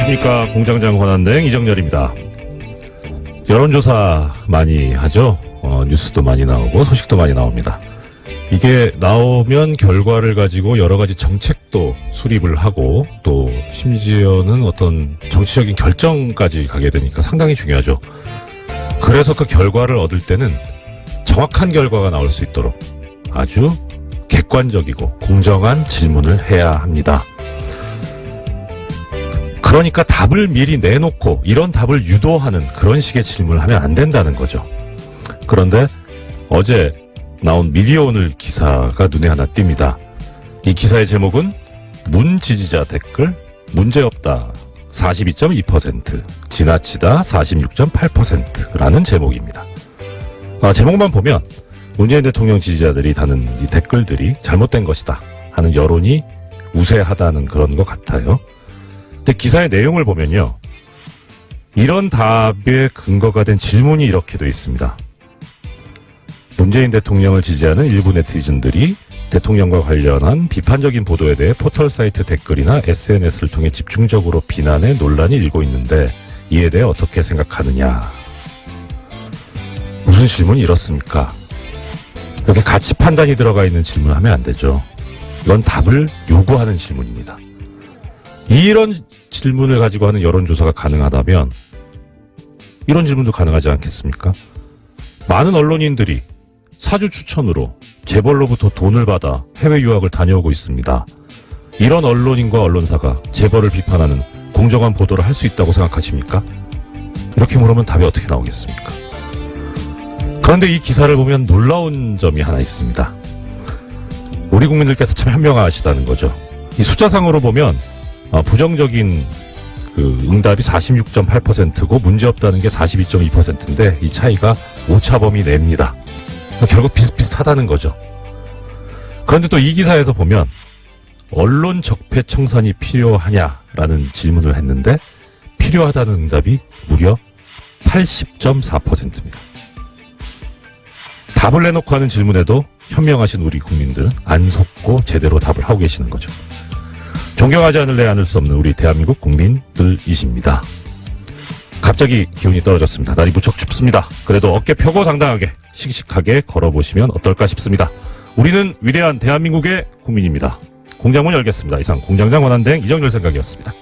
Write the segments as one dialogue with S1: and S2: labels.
S1: 안녕하십니까. 공장장 권한대행 이정열입니다. 여론조사 많이 하죠. 뉴스도 많이 나오고 소식도 많이 나옵니다. 이게 나오면 결과를 가지고 여러 가지 정책도 수립을 하고 또 심지어는 어떤 정치적인 결정까지 가게 되니까 상당히 중요하죠. 그래서 그 결과를 얻을 때는 정확한 결과가 나올 수 있도록 아주 객관적이고 공정한 질문을 해야 합니다. 그러니까 답을 미리 내놓고 이런 답을 유도하는 그런 식의 질문을 하면 안 된다는 거죠. 그런데 어제 나온 미디어오늘 기사가 눈에 하나 띕니다. 이 기사의 제목은 문 지지자 댓글 문제없다 42.2% 지나치다 46.8%라는 제목입니다. 제목만 보면 문재인 대통령 지지자들이 다는 이 댓글들이 잘못된 것이다 하는 여론이 우세하다는 그런 것 같아요. 근데 기사의 내용을 보면요. 이런 답의 근거가 된 질문이 이렇게 돼 있습니다. 문재인 대통령을 지지하는 일부 네티즌들이 대통령과 관련한 비판적인 보도에 대해 포털사이트 댓글이나 SNS를 통해 집중적으로 비난해 논란이 일고 있는데 이에 대해 어떻게 생각하느냐. 무슨 질문이 이렇습니까? 이렇게 가치 판단이 들어가 있는 질문을 하면 안 되죠. 이건 답을 요구하는 질문입니다. 이런 질문을 가지고 하는 여론조사가 가능하다면 이런 질문도 가능하지 않겠습니까? 많은 언론인들이 사주 추천으로 재벌로부터 돈을 받아 해외 유학을 다녀오고 있습니다. 이런 언론인과 언론사가 재벌을 비판하는 공정한 보도를 할 수 있다고 생각하십니까? 이렇게 물으면 답이 어떻게 나오겠습니까? 그런데 이 기사를 보면 놀라운 점이 하나 있습니다. 우리 국민들께서 참 현명하시다는 거죠. 이 숫자상으로 보면 부정적인 그 응답이 46.8%고 문제없다는 게 42.2%인데 이 차이가 오차범위 내입니다. 결국 비슷비슷하다는 거죠. 그런데 또 이 기사에서 보면 언론 적폐 청산이 필요하냐라는 질문을 했는데 필요하다는 응답이 무려 80.4%입니다. 답을 내놓고 하는 질문에도 현명하신 우리 국민들은 안 속고 제대로 답을 하고 계시는 거죠. 존경하지 않을래 않을 수 없는 우리 대한민국 국민들이십니다. 갑자기 기온이 떨어졌습니다. 날이 무척 춥습니다. 그래도 어깨 펴고 당당하게 씩씩하게 걸어보시면 어떨까 싶습니다. 우리는 위대한 대한민국의 국민입니다. 공장문 열겠습니다. 이상 공장장 권한대행 이정열 생각이었습니다.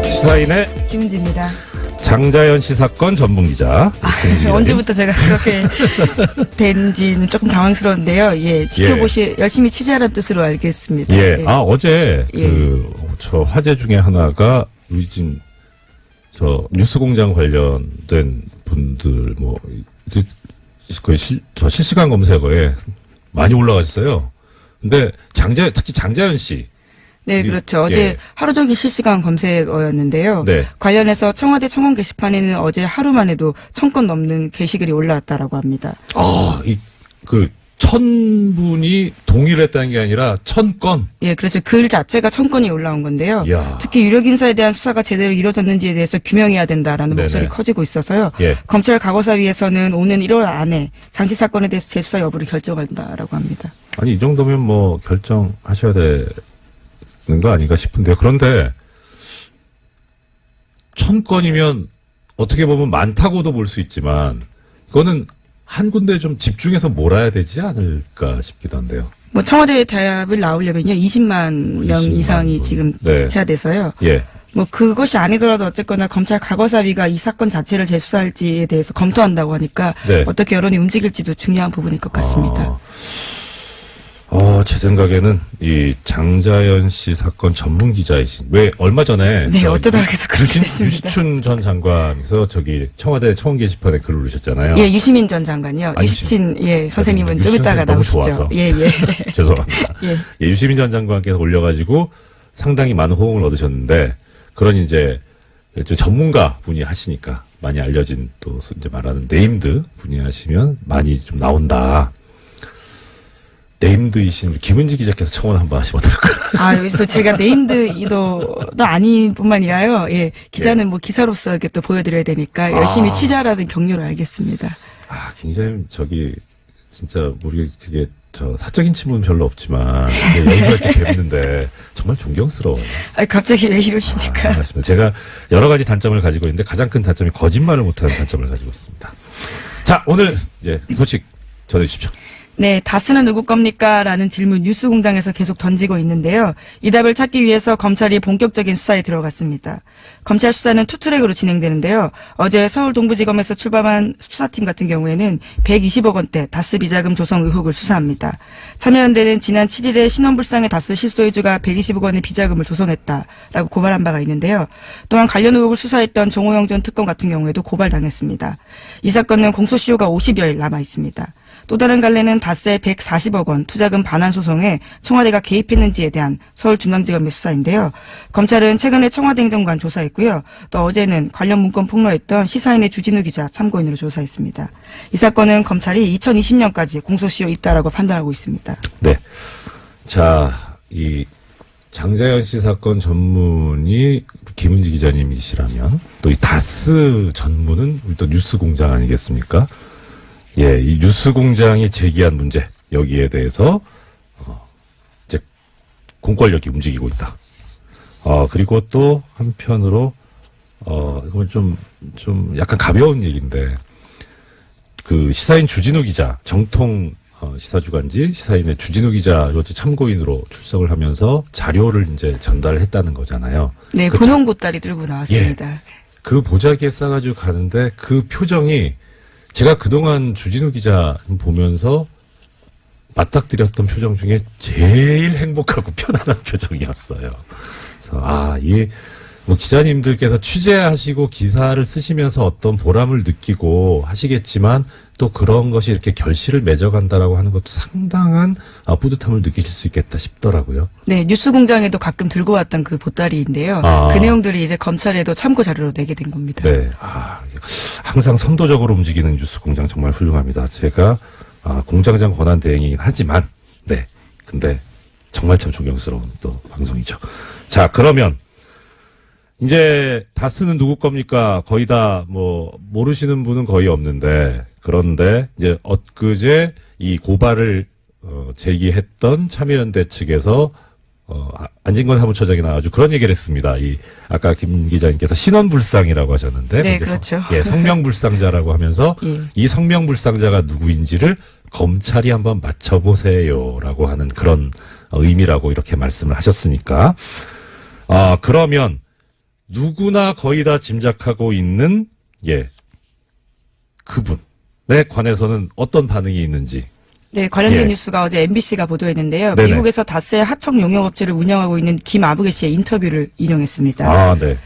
S1: 시사인의
S2: 김은지입니다.
S1: 장자연 씨 사건 전문기자.
S2: 언제부터 제가 그렇게 된지는 조금 당황스러운데요. 예, 열심히 취재하라는 뜻으로 알겠습니다.
S1: 예, 예. 어제 저 화제 중에 하나가 요즘 뉴스공장 관련된 분들 저 실시간 검색어에 많이 올라가셨어요. 근데 특히 장자연 씨.
S2: 네, 그렇죠. 어제 하루 종일 실시간 검색어였는데요.
S1: 네.
S2: 관련해서 청와대 청원 게시판에는 어제 하루만 해도 1000건 넘는 게시글이 올라왔다라고 합니다.
S1: 1000분이 동의를 했다는 게 아니라 1000건?
S2: 예, 그래서 글 자체가 1000건이 올라온 건데요.
S1: 이야.
S2: 특히 유력 인사에 대한 수사가 제대로 이루어졌는지에 대해서 규명해야 된다라는 목소리 커지고 있어서요.
S1: 예. 검찰
S2: 과거사위에서는 오는 1월 안에 장치 사건에 대해서 재수사 여부를 결정한다라고 합니다.
S1: 아니, 이 정도면 결정하셔야 되는 거 아닌가 싶은데요. 그런데 1000건이면 어떻게 보면 많다고도 볼 수 있지만 이거는 한 군데에 좀 집중해서 몰아야 되지 않을까 싶기도 한데요.
S2: 청와대 대합을 나오려면요 20만 명 이상이 지금 해야 돼서요.
S1: 예.
S2: 그것이 아니더라도 어쨌거나 검찰 과거사위가 이 사건 자체를 재수사할지에 대해서 검토한다고 하니까 어떻게 여론이 움직일지도 중요한 부분일 것 같습니다.
S1: 제 생각에는 이 장자연 씨 사건 전문 기자이신 왜 얼마 전에
S2: 어쩌다가도 그렇게 됐습니다.
S1: 유시춘 전 장관께서 청와대 청원 게시판에 글을 올리셨잖아요.
S2: 예, 유시민 전 장관요. 유시친 선생님은 좀 이따가 나오시죠.
S1: 너무 좋아서.
S2: 예.
S1: 죄송합니다. 예, 유시민 전 장관께서 올려가지고 상당히 많은 호응을 얻으셨는데 그런 이제 전문가 분이 하시니까 많이 알려진 또 이제 말하는 네임드 분이 하시면 많이 좀 나온다. 네임드이신 김은지 기자께서 청원 한번 하시면 어떨까요?
S2: 제가 네임드도 아닌 뿐만이라요. 예, 기자는 기사로서 이렇게 또 보여드려야 되니까 열심히 취재하라는 격려를 알겠습니다.
S1: 굉장히 진짜 우리 되게 사적인 친분은 별로 없지만 여기서 이렇게 뵙는데 정말 존경스러워요.
S2: 갑자기 왜 이러시니까.
S1: 알겠습니다. 제가 여러 가지 단점을 가지고 있는데 가장 큰 단점이 거짓말을 못하는 단점을 가지고 있습니다. 자, 오늘 이제 소식 전해주십시오.
S2: 네, 다스는 누구 겁니까? 라는 질문 뉴스공장에서 계속 던지고 있는데요. 이 답을 찾기 위해서 검찰이 본격적인 수사에 들어갔습니다. 검찰 수사는 투트랙으로 진행되는데요. 어제 서울 동부지검에서 출범한 수사팀 같은 경우에는 120억 원대 다스 비자금 조성 의혹을 수사합니다. 참여연대는 지난 7일에 신원불상의 다스 실소유주가 120억 원의 비자금을 조성했다라고 고발한 바가 있는데요. 또한 관련 의혹을 수사했던 정호영 전 특검 같은 경우에도 고발당했습니다. 이 사건은 공소시효가 50여일 남아 있습니다. 또 다른 갈래는 다스의 140억 원 투자금 반환 소송에 청와대가 개입했는지에 대한 서울중앙지검의 수사인데요. 검찰은 최근에 청와대 행정관 조사했고요. 또 어제는 관련 문건 폭로했던 시사인의 주진우 기자 참고인으로 조사했습니다. 이 사건은 검찰이 2020년까지 공소시효 있다라고 판단하고 있습니다.
S1: 네. 자, 이 장자연 씨 사건 전문이 김은지 기자님이시라면 또 이 다스 전문은 우리 또 뉴스공장 아니겠습니까? 예, 이 뉴스공장이 제기한 문제 여기에 대해서 이제 공권력이 움직이고 있다. 그리고 또 한편으로 이건 좀 약간 가벼운 얘기인데 그 시사인 주진우 기자 정통 시사주간지 시사인의 주진우 기자 참고인으로 출석을 하면서 자료를 이제 전달을 했다는 거잖아요.
S2: 네,
S1: 그
S2: 분홍 보따리 들고 나왔습니다.
S1: 예, 그 보자기에 싸가지고 가는데 그 표정이 제가 그동안 주진우 기자 보면서 맞닥뜨렸던 표정 중에 제일 행복하고 편안한 표정이었어요. 그래서 뭐 기자님들께서 취재하시고 기사를 쓰시면서 어떤 보람을 느끼고 하시겠지만 또 그런 것이 이렇게 결실을 맺어간다라고 하는 것도 상당한 뿌듯함을 느끼실 수 있겠다 싶더라고요.
S2: 네, 뉴스공장에도 가끔 들고 왔던 그 보따리인데요. 그 내용들이 이제 검찰에도 참고 자료로 내게 된 겁니다.
S1: 네, 항상 선도적으로 움직이는 뉴스공장 정말 훌륭합니다. 제가 공장장 권한 대행이긴 하지만 네, 근데 정말 참 존경스러운 또 방송이죠. 자, 그러면 이제 다스는 누구 겁니까? 거의 다 모르시는 분은 거의 없는데 그런데 이제 엊그제 이 고발을 제기했던 참여연대 측에서 안진건 사무처장이 나와가지고 그런 얘기를 했습니다. 아까 김 기자님께서 신원불상이라고 하셨는데
S2: 네, 그렇죠.
S1: 예, 성명불상자라고 하면서
S2: 예.
S1: 이 성명불상자가 누구인지를 검찰이 한번 맞춰보세요라고 하는 그런 의미라고 이렇게 말씀을 하셨으니까 그러면 누구나 거의 다 짐작하고 있는 그분에 관해서는 어떤 반응이 있는지.
S2: 네, 관련된 뉴스가 어제 MBC가 보도했는데요.
S1: 네네.
S2: 미국에서 다스의 하청 용역업체를 운영하고 있는 김아부개 씨의 인터뷰를 인용했습니다.
S1: 네.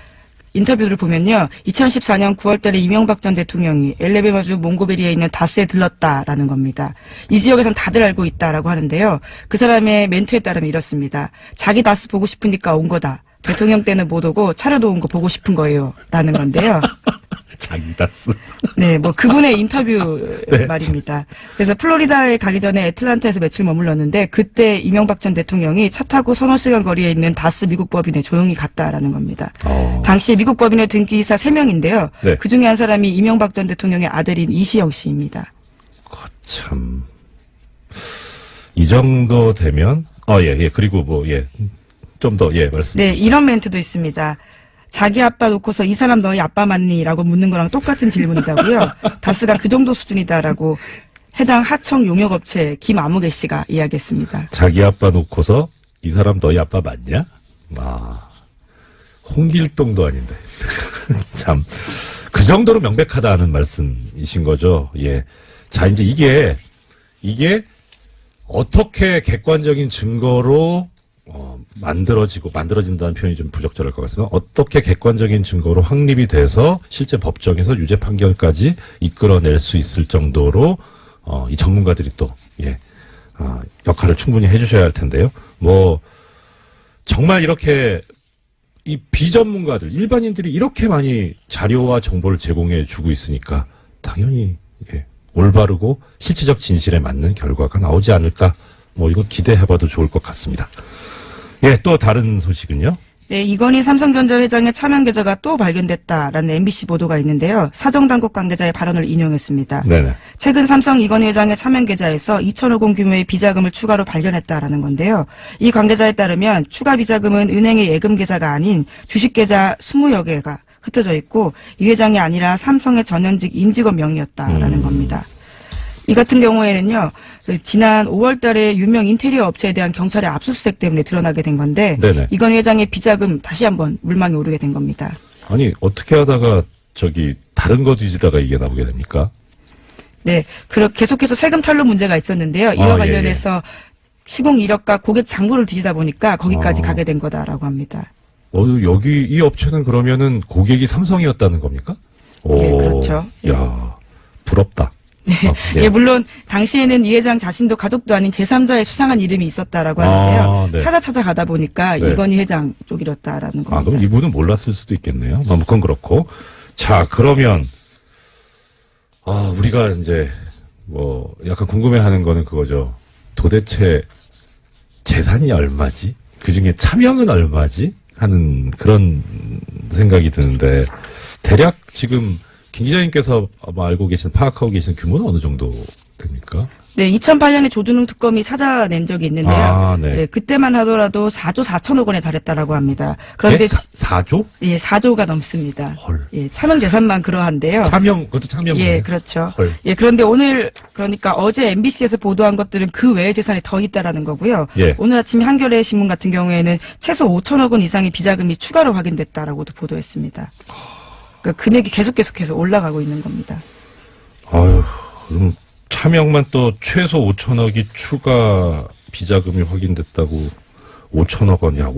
S2: 인터뷰를 보면요. 2014년 9월 달에 이명박 전 대통령이 엘레베마주 몽고베리에 있는 다스에 들렀다라는 겁니다. 이 지역에선 다들 알고 있다라고 하는데요. 그 사람의 멘트에 따르면 이렇습니다. 자기 다스 보고 싶으니까 온 거다. 대통령 때는 못 오고 차려도 온 거 보고 싶은 거예요. 라는 건데요.
S1: 자기 다스.
S2: 네, 그분의 인터뷰
S1: 네.
S2: 말입니다. 그래서 플로리다에 가기 전에 애틀란타에서 며칠 머물렀는데 그때 이명박 전 대통령이 차 타고 서너 시간 거리에 있는 다스 미국 법인에 조용히 갔다라는 겁니다. 당시 미국 법인의 등기이사 3명인데요.
S1: 네.
S2: 그중에 한 사람이 이명박 전 대통령의 아들인 이시영 씨입니다.
S1: 참. 이 정도 되면, 그리고 좀 더, 말씀.
S2: 네, 이런 멘트도 있습니다. 자기 아빠 놓고서 이 사람 너희 아빠 맞니? 라고 묻는 거랑 똑같은 질문이다고요. 다스가 그 정도 수준이다라고 해당 하청 용역업체 김아무개 씨가 이야기했습니다.
S1: 자기 아빠 놓고서 이 사람 너희 아빠 맞냐? 홍길동도 아닌데. 참. 그 정도로 명백하다는 말씀이신 거죠. 예. 자, 이제 이게 어떻게 객관적인 증거로 만들어진다는 표현이 좀 부적절할 것 같습니다. 어떻게 객관적인 증거로 확립이 돼서 실제 법정에서 유죄 판결까지 이끌어낼 수 있을 정도로 이 전문가들이 또 역할을 충분히 해주셔야 할 텐데요. 정말 이렇게 이 비전문가들, 일반인들이 이렇게 많이 자료와 정보를 제공해 주고 있으니까 당연히 올바르고 실질적 진실에 맞는 결과가 나오지 않을까. 이건 기대해봐도 좋을 것 같습니다. 또 다른 소식은요?
S2: 네, 이건희 삼성전자 회장의 차명 계좌가 또 발견됐다라는 MBC 보도가 있는데요. 사정당국 관계자의 발언을 인용했습니다.
S1: 네네.
S2: 최근 삼성 이건희 회장의 차명 계좌에서 2천억 원 규모의 비자금을 추가로 발견했다라는 건데요. 이 관계자에 따르면 추가 비자금은 은행의 예금 계좌가 아닌 주식 계좌 20여 개가 흩어져 있고 이 회장이 아니라 삼성의 전현직 임직원 명의였다라는 겁니다. 이 같은 경우에는요, 지난 5월 달에 유명 인테리어 업체에 대한 경찰의 압수수색 때문에 드러나게 된 건데,
S1: 네네.
S2: 이건 회장의 비자금 다시 한번 물망에 오르게 된 겁니다.
S1: 아니, 어떻게 하다가 다른 거 뒤지다가 이게 나오게 됩니까?
S2: 네, 계속해서 세금 탈루 문제가 있었는데요. 이와 관련해서 시공 이력과 고객 장부를 뒤지다 보니까 거기까지 가게 된 거다라고 합니다.
S1: 여기 이 업체는 그러면은 고객이 삼성이었다는 겁니까?
S2: 네, 그렇죠.
S1: 야, 부럽다.
S2: 네. 예, 물론 당시에는 이 회장 자신도 가족도 아닌 제3자의 수상한 이름이 있었다라고 하는데요.
S1: 네.
S2: 찾아가다 보니까
S1: 네.
S2: 이건희 회장 쪽이었다라는 겁니다.
S1: 그럼 이분은 몰랐을 수도 있겠네요. 그건 그렇고. 자, 그러면 우리가 이제 약간 궁금해하는 거는 그거죠. 도대체 재산이 얼마지? 그중에 차명은 얼마지? 하는 그런 생각이 드는데 대략 지금 김 기자님께서 아마 파악하고 계신 규모는 어느 정도 됩니까?
S2: 네, 2008년에 조준웅 특검이 찾아낸 적이 있는데요.
S1: 네.
S2: 그때만 하더라도 4조 4천억 원에 달했다라고 합니다. 그런데
S1: 4조?
S2: 예, 4조가 넘습니다.
S1: 헐.
S2: 예, 차명 재산만 그러한데요.
S1: 그것도 차명.
S2: 예, 그렇죠.
S1: 헐.
S2: 예, 그런데 그러니까 어제 MBC에서 보도한 것들은 그 외의 재산이 더 있다라는 거고요.
S1: 예.
S2: 오늘 아침 한겨레 신문 같은 경우에는 최소 5천억 원 이상의 비자금이 추가로 확인됐다라고도 보도했습니다. 그러니까 금액이 계속해서 올라가고 있는 겁니다.
S1: 그럼 차명만 또 최소 5천억이 추가 비자금이 확인됐다고 5천억 원이야.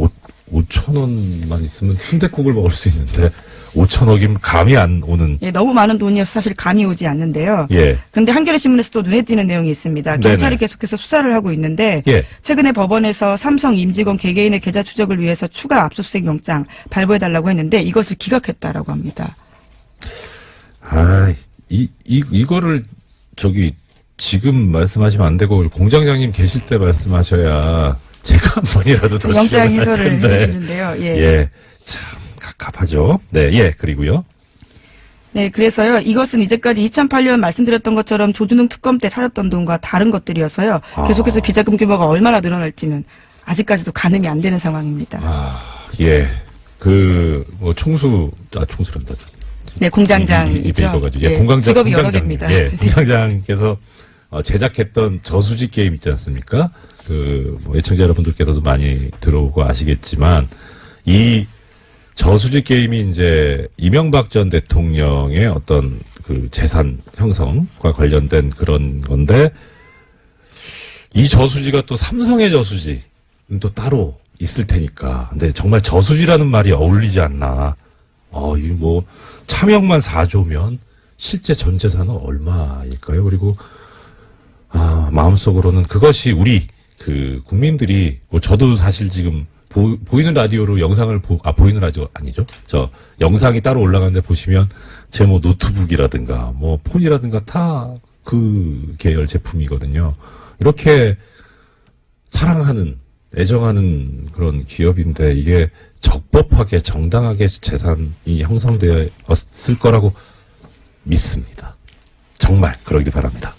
S1: 5천 원만 있으면 순댓국을 먹을 수 있는데 5천억이면 감이 안 오는.
S2: 예, 너무 많은 돈이어서 사실 감이 오지 않는데요.
S1: 예.
S2: 근데 한겨레 신문에서 또 눈에 띄는 내용이 있습니다. 경찰이 계속해서 수사를 하고 있는데
S1: 예.
S2: 최근에 법원에서 삼성 임직원 개개인의 계좌 추적을 위해서 추가 압수수색 영장 발부해달라고 했는데 이것을 기각했다라고 합니다.
S1: 이거를 지금 말씀하시면 안 되고 공장장님 계실 때 말씀하셔야 제가 한 번이라도 더
S2: 영장
S1: 출연할
S2: 해설을
S1: 텐데.
S2: 해주시는데요.
S1: 예. 참 갑갑하죠. 네, 예, 그리고요.
S2: 네, 그래서요. 이것은 이제까지 2008년 말씀드렸던 것처럼 조준웅 특검 때 찾았던 돈과 다른 것들이어서요. 계속해서 비자금 규모가 얼마나 늘어날지는 아직까지도 가늠이 안 되는 상황입니다.
S1: 예. 총수란다.
S2: 네, 공장장이죠.
S1: 예, 공장장.
S2: 직업이 여러 개입니다.
S1: 예, 공장장께서 제작했던 저수지 게임 있지 않습니까? 애청자 여러분들께서도 많이 들어오고 아시겠지만, 이 저수지 게임이 이제 이명박 전 대통령의 어떤 재산 형성과 관련된 그런 건데, 이 저수지가 또 삼성의 저수지는 또 따로 있을 테니까. 근데 정말 저수지라는 말이 어울리지 않나. 차명만 4조면 실제 전 재산은 얼마일까요? 그리고, 마음속으로는 그것이 우리, 국민들이, 저도 사실 지금 보이는 라디오로 영상을 보이는 라디오 아니죠? 영상이 따로 올라가는데 보시면 제 노트북이라든가, 폰이라든가 다 그 계열 제품이거든요. 이렇게 사랑하는, 애정하는 그런 기업인데 이게 적법하게 정당하게 재산이 형성되었을 거라고 믿습니다. 정말 그러길 바랍니다.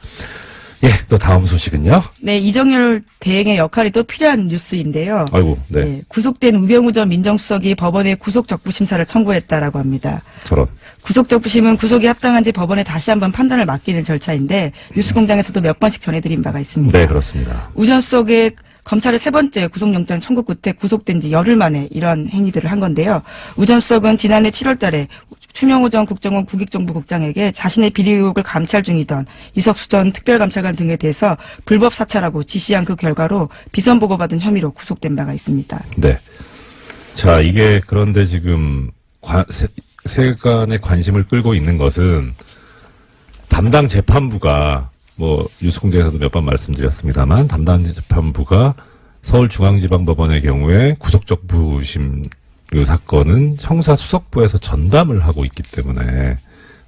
S1: 예, 또 다음 소식은요.
S2: 네, 이정열 대행의 역할이 또 필요한 뉴스인데요.
S1: 아이고, 네.
S2: 네, 구속된 우병우 전 민정수석이 법원에 구속적부심사를 청구했다라고 합니다.
S1: 저런.
S2: 구속적부심은 구속이 합당한지 법원에 다시 한번 판단을 맡기는 절차인데 뉴스공장에서도 몇 번씩 전해드린 바가 있습니다.
S1: 네, 그렇습니다.
S2: 우 전 수석의 검찰의 세 번째 구속영장 청구 끝에 구속된 지 열흘 만에 이러한 행위들을 한 건데요. 우 전 수석은 지난해 7월 달에 추명호 전 국정원 국익정보국장에게 자신의 비리 의혹을 감찰 중이던 이석수 전 특별감찰관 등에 대해서 불법 사찰하고 지시한 그 결과로 비선 보고받은 혐의로 구속된 바가 있습니다.
S1: 네. 자, 이게 그런데 지금 세간의 관심을 끌고 있는 것은 담당 재판부가 뉴스공장에서도 몇 번 말씀드렸습니다만, 담당 재판부가 서울중앙지방법원의 경우에 구속적부심 사건은 형사수석부에서 전담을 하고 있기 때문에,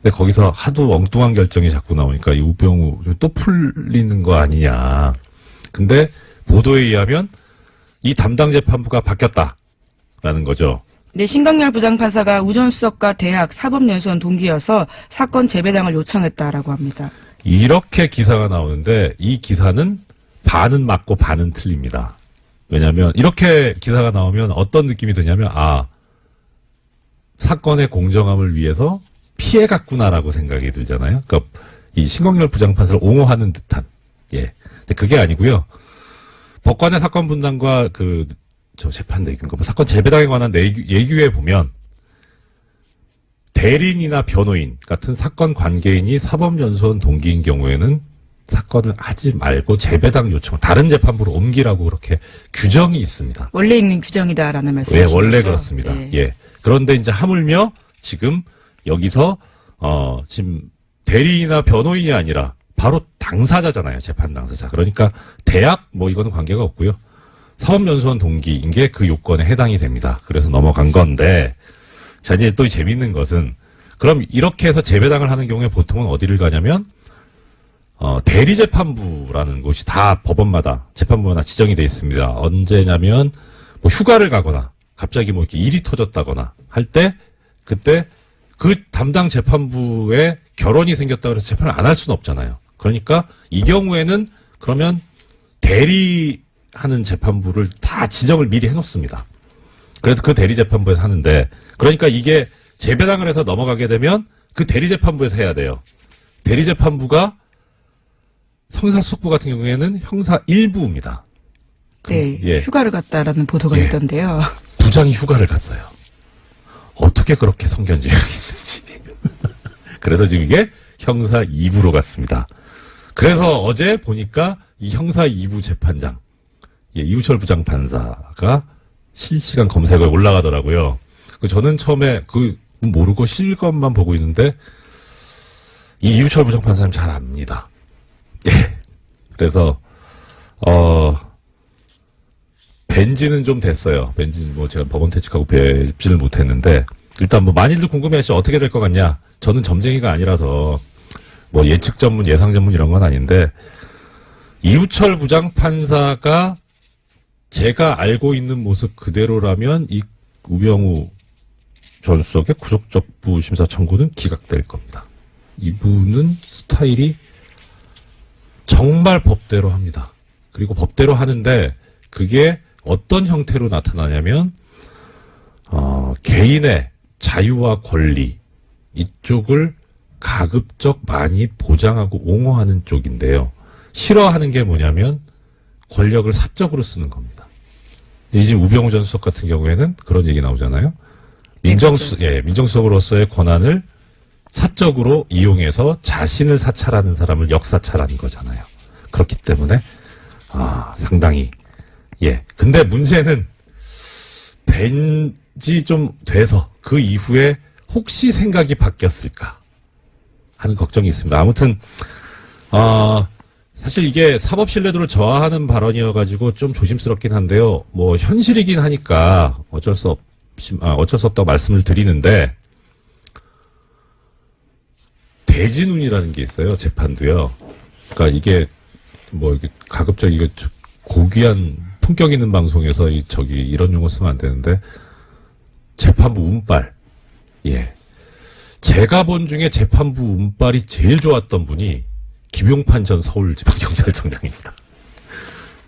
S1: 근데 거기서 하도 엉뚱한 결정이 자꾸 나오니까 이 우병우 또 풀리는 거 아니냐. 근데 보도에 의하면 이 담당 재판부가 바뀌었다. 라는 거죠.
S2: 네, 신강렬 부장판사가 우전수석과 대학, 사법연수원 동기여서 사건 재배당을 요청했다라고 합니다.
S1: 이렇게 기사가 나오는데 이 기사는 반은 맞고 반은 틀립니다. 왜냐하면 이렇게 기사가 나오면 어떤 느낌이 드냐면 사건의 공정함을 위해서 피해갔구나라고 생각이 들잖아요. 그러니까 이 신광렬 부장판사를 옹호하는 듯한. 예. 근데 그게 아니고요. 법관의 사건 분담과 재판 내기인가 사건 재배당에 관한 예규에 보면 대리인이나 변호인 같은 사건 관계인이 사법연수원 동기인 경우에는 사건을 하지 말고 재배당 요청, 다른 재판부로 옮기라고 그렇게 규정이 있습니다.
S2: 원래 있는 규정이다라는 말씀이시죠?
S1: 예, 원래 그렇습니다.
S2: 네.
S1: 예. 그런데 이제 하물며 지금 여기서 지금 대리인이나 변호인이 아니라 바로 당사자잖아요. 재판 당사자. 그러니까 대학 이거는 관계가 없고요. 사법연수원 동기인 게 그 요건에 해당이 됩니다. 그래서 넘어간 건데 자, 이제 또 재밌는 것은 그럼 이렇게 해서 재배당을 하는 경우에 보통은 어디를 가냐면 대리재판부라는 곳이 다 법원마다 재판부마다 지정이 돼 있습니다. 언제냐면 휴가를 가거나 갑자기 이렇게 일이 터졌다거나 할 때 그때 그 담당 재판부에 결혼이 생겼다고 해서 재판을 안 할 수는 없잖아요. 그러니까 이 경우에는 그러면 대리하는 재판부를 다 지정을 미리 해놓습니다. 그래서 그 대리재판부에서 하는데 그러니까 이게 재배당을 해서 넘어가게 되면 그 대리재판부에서 해야 돼요. 대리재판부가 형사수석부 같은 경우에는 형사 1부입니다.
S2: 네,
S1: 예.
S2: 휴가를 갔다라는 보도가
S1: 예.
S2: 있던데요.
S1: 부장이 휴가를 갔어요. 어떻게 그렇게 성견지명이 있는지. 그래서 지금 이게 형사 2부로 갔습니다. 그래서 어제 보니까 이 형사 2부 재판장, 이우철 부장판사가 실시간 검색어에 올라가더라고요. 저는 처음에 모르고 실검만 보고 있는데 이 이우철 부장판사님 잘 압니다. 예. 그래서 뵌지는 좀 됐어요. 뵌지는 제가 법원 퇴직하고 뵙지는 못했는데 일단 많이들 궁금해하시죠. 어떻게 될 것 같냐? 저는 점쟁이가 아니라서 예측 전문, 예상 전문 이런 건 아닌데 이우철 부장판사가 제가 알고 있는 모습 그대로라면 이 우병우 전 수석의 구속적부 심사 청구는 기각될 겁니다. 이분은 스타일이 정말 법대로 합니다. 그리고 법대로 하는데 그게 어떤 형태로 나타나냐면 개인의 자유와 권리 이쪽을 가급적 많이 보장하고 옹호하는 쪽인데요. 싫어하는 게 뭐냐면 권력을 사적으로 쓰는 겁니다. 지금 우병우 전 수석 같은 경우에는 그런 얘기 나오잖아요. 민정수석으로서의 권한을 사적으로 이용해서 자신을 사찰하는 사람을 역사찰하는 거잖아요. 그렇기 때문에 상당히 근데 문제는 뵌지 좀 돼서 그 이후에 혹시 생각이 바뀌었을까 하는 걱정이 있습니다. 아무튼 사실 이게 사법 신뢰도를 저하하는 발언이어가지고 좀 조심스럽긴 한데요. 현실이긴 하니까 어쩔 수 없다고 말씀을 드리는데 대진운이라는 게 있어요. 재판도요. 그러니까 이게 이게 가급적 이거 고귀한 품격 있는 방송에서 이런 용어 쓰면 안 되는데 재판부 운빨. 제가 본 중에 재판부 운빨이 제일 좋았던 분이 김용판 전 서울지방경찰청장입니다.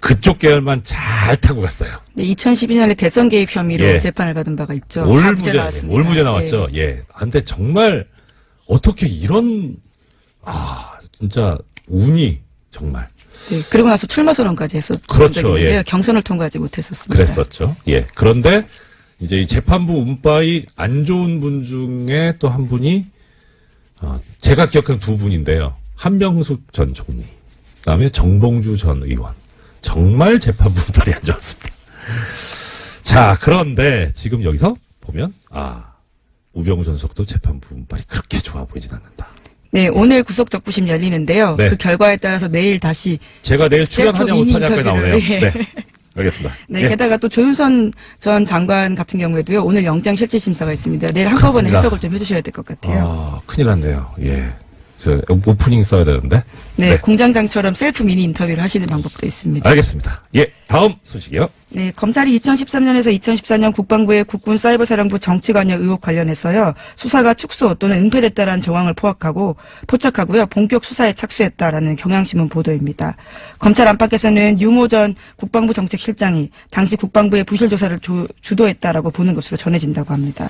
S1: 그쪽 계열만 잘 타고 갔어요.
S2: 네, 2012년에 대선 개입 혐의로 재판을 받은 바가 있죠.
S1: 올무죄 나왔죠. 근데 정말 어떻게 이런 진짜 운이 정말.
S2: 네, 그리고 나서 출마 선언까지 했었죠.
S1: 그렇죠.
S2: 경선을 통과하지 못했었습니다.
S1: 그랬었죠. 그런데 이제 이 재판부 운빨이 안 좋은 분 중에 또 한 분이 제가 기억하는 두 분인데요. 한명숙 전 총리, 그다음에 정봉주 전 의원. 정말 재판부 운빨이 안 좋았습니다. 자, 그런데 지금 여기서 보면 우병우 전 수석도 재판부 운빨이 그렇게 좋아 보이진 않는다.
S2: 네, 오늘 구속적부심 열리는데요.
S1: 네.
S2: 그 결과에 따라서 내일 다시
S1: 제가 내일 출연하냐 못하냐까지 나오네요. 네, 알겠습니다.
S2: 네, 게다가 또 조윤선 전 장관 같은 경우에도요. 오늘 영장실질심사가 있습니다. 내일 한꺼번에
S1: 그렇습니다.
S2: 해석을 좀 해주셔야 될 것 같아요.
S1: 큰일 났네요. 저 오프닝 써야 되는데.
S2: 네, 공장장처럼 셀프 미니 인터뷰를 하시는 방법도 있습니다.
S1: 알겠습니다. 예, 다음 소식이요.
S2: 네, 검찰이 2013년에서 2014년 국방부의 국군 사이버사령부 정치관여 의혹 관련해서요, 수사가 축소 또는 은폐됐다라는 정황을 포착하고요, 본격 수사에 착수했다라는 경향신문 보도입니다. 검찰 안팎에서는 유모 전 국방부 정책실장이 당시 국방부의 부실 조사를 주도했다라고 보는 것으로 전해진다고 합니다.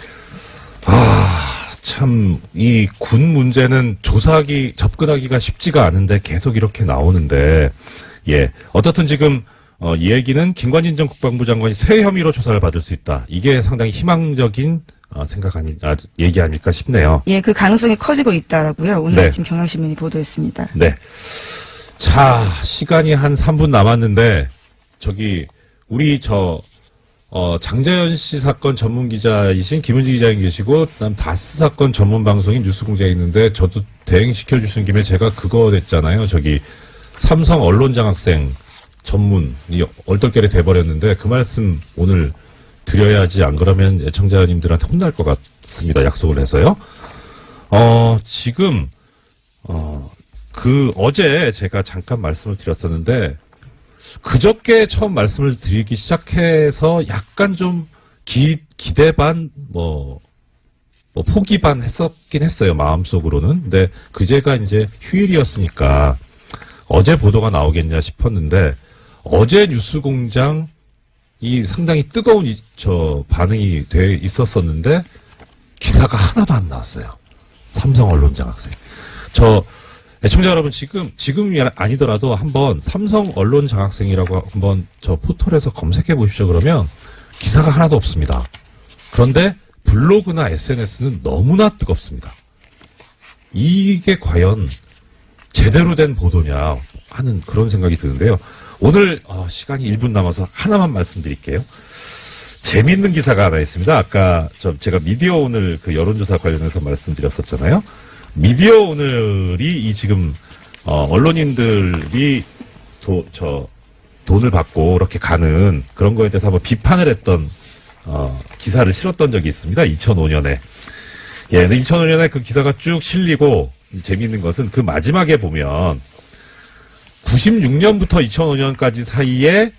S1: 참, 이 군 문제는 접근하기가 쉽지가 않은데 계속 이렇게 나오는데, 예. 어떻든 지금, 이 얘기는 김관진 전 국방부 장관이 새 혐의로 조사를 받을 수 있다. 이게 상당히 희망적인, 얘기 아닐까 싶네요.
S2: 예, 그 가능성이 커지고 있다라고요. 오늘
S1: 네.
S2: 아침 경향신문이 보도했습니다.
S1: 네. 자, 시간이 한 3분 남았는데, 우리 장자연 씨 사건 전문 기자이신 김은지 기자님 계시고, 그다음 다스 사건 전문 방송인 뉴스공장에 있는데, 저도 대행시켜 주시는 김에 제가 그거 됐잖아요. 삼성 언론장학생 전문, 얼떨결에 돼버렸는데, 그 말씀 오늘 드려야지, 안 그러면 애청자님들한테 혼날 것 같습니다. 약속을 해서요. 지금, 어제 제가 잠깐 말씀을 드렸었는데, 그저께 처음 말씀을 드리기 시작해서 약간 좀 기대 반, 포기 반 했었긴 했어요. 마음속으로는. 근데 그제가 이제 휴일이었으니까 어제 보도가 나오겠냐 싶었는데 어제 뉴스공장이 상당히 뜨거운 반응이 돼 있었었는데 기사가 하나도 안 나왔어요. 삼성 언론장학생. 애청자 여러분, 지금이 아니더라도 한번 삼성 언론 장학생이라고 한번 포털에서 검색해 보십시오. 그러면 기사가 하나도 없습니다. 그런데 블로그나 SNS는 너무나 뜨겁습니다. 이게 과연 제대로 된 보도냐 하는 그런 생각이 드는데요. 오늘 시간이 1분 남아서 하나만 말씀드릴게요. 재미있는 기사가 하나 있습니다. 아까 제가 미디어 오늘 그 여론조사 관련해서 말씀드렸었잖아요. 미디어 오늘이 지금 언론인들이 돈을 받고 이렇게 가는 그런 거에 대해서 한번 비판을 했던 기사를 실었던 적이 있습니다. 2005년에. 예, 근데 2005년에 그 기사가 쭉 실리고 재미있는 것은 그 마지막에 보면 96년부터 2005년까지 사이에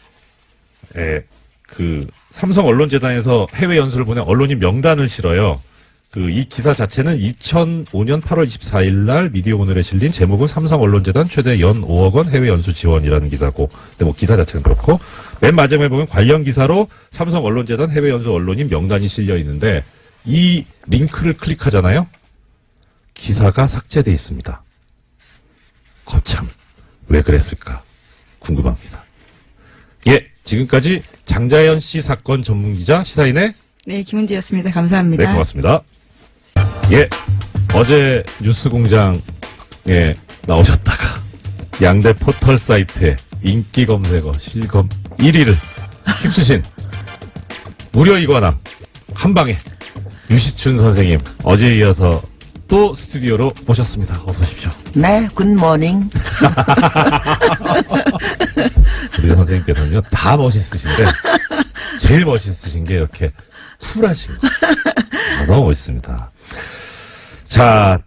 S1: 그 삼성 언론재단에서 해외 연수를 보낸 언론인 명단을 실어요. 이 기사 자체는 2005년 8월 24일 날 미디어 오늘에 실린 제목은 삼성 언론재단 최대 연 5억 원 해외 연수 지원이라는 기사고, 근데 기사 자체는 그렇고, 맨 마지막에 보면 관련 기사로 삼성 언론재단 해외 연수 언론인 명단이 실려 있는데, 이 링크를 클릭하잖아요? 기사가 삭제돼 있습니다. 거참, 왜 그랬을까? 궁금합니다. 예, 지금까지 장자연 씨 사건 전문기자 시사인의
S2: 네, 김은지였습니다. 감사합니다.
S1: 네, 고맙습니다. 예, 어제 뉴스공장에 나오셨다가 양대 포털 사이트에 인기 검색어 실검 1위를 휩쓰신 무료 이관왕 한방에 유시춘 선생님, 어제에 이어서 또 스튜디오로 모셨습니다. 어서 오십시오.
S3: 네, 굿모닝.
S1: 우리 선생님께서는요, 다 멋있으신데 제일 멋있으신 게 이렇게 쿨하신 거. 너무 멋있습니다. 자,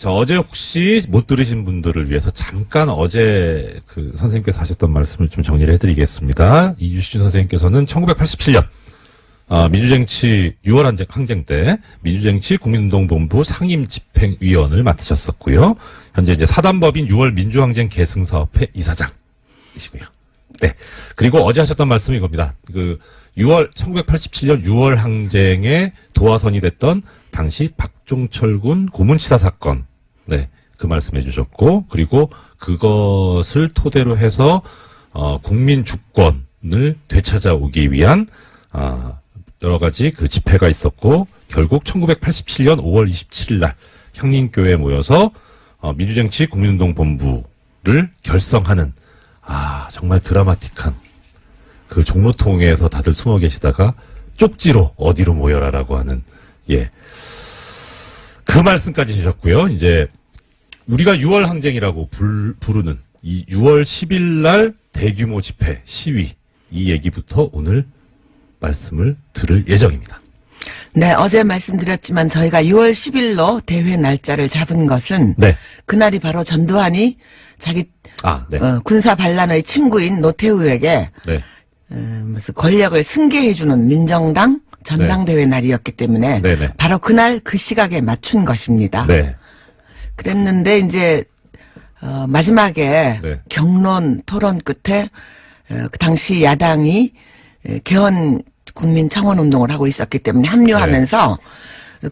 S1: 어제 혹시 못 들으신 분들을 위해서 잠깐 어제 그 선생님께서 하셨던 말씀을 좀 정리를 해드리겠습니다. 이 유시준 선생님께서는 1987년 민주쟁취 6월 항쟁 때 민주쟁취 국민운동본부 상임집행위원을 맡으셨었고요. 현재 이제 사단법인 6월 민주항쟁 계승사업회 이사장이시고요. 네. 그리고 어제 하셨던 말씀이 이겁니다. 1987년 6월 항쟁에 도화선이 됐던 당시 박종철 군 고문치사 사건. 네. 그 말씀해 주셨고, 그리고 그것을 토대로 해서, 국민 주권을 되찾아오기 위한, 여러 가지 그 집회가 있었고, 결국 1987년 5월 27일 날 형님교회에 모여서, 민주쟁취 국민운동본부를 결성하는, 정말 드라마틱한 그 종로통에서 다들 숨어 계시다가 쪽지로 어디로 모여라라고 하는, 예. 그 말씀까지 주셨고요. 이제 우리가 6월 항쟁이라고 부르는 이 6월 10일 날 대규모 집회, 시위, 이 얘기부터 오늘 말씀을 들을 예정입니다.
S3: 네, 어제 말씀드렸지만 저희가 6월 10일로 대회 날짜를 잡은 것은
S1: 네.
S3: 그날이 바로 전두환이 자기
S1: 네.
S3: 군사 반란의 친구인 노태우에게
S1: 네.
S3: 무슨 권력을 승계해주는 민정당 전당대회 날이었기 때문에
S1: 네네.
S3: 바로 그날 그 시각에 맞춘 것입니다.
S1: 네.
S3: 그랬는데 이제 마지막에
S1: 네.
S3: 격론 토론 끝에 그 당시 야당이 개헌 국민 청원 운동을 하고 있었기 때문에 합류하면서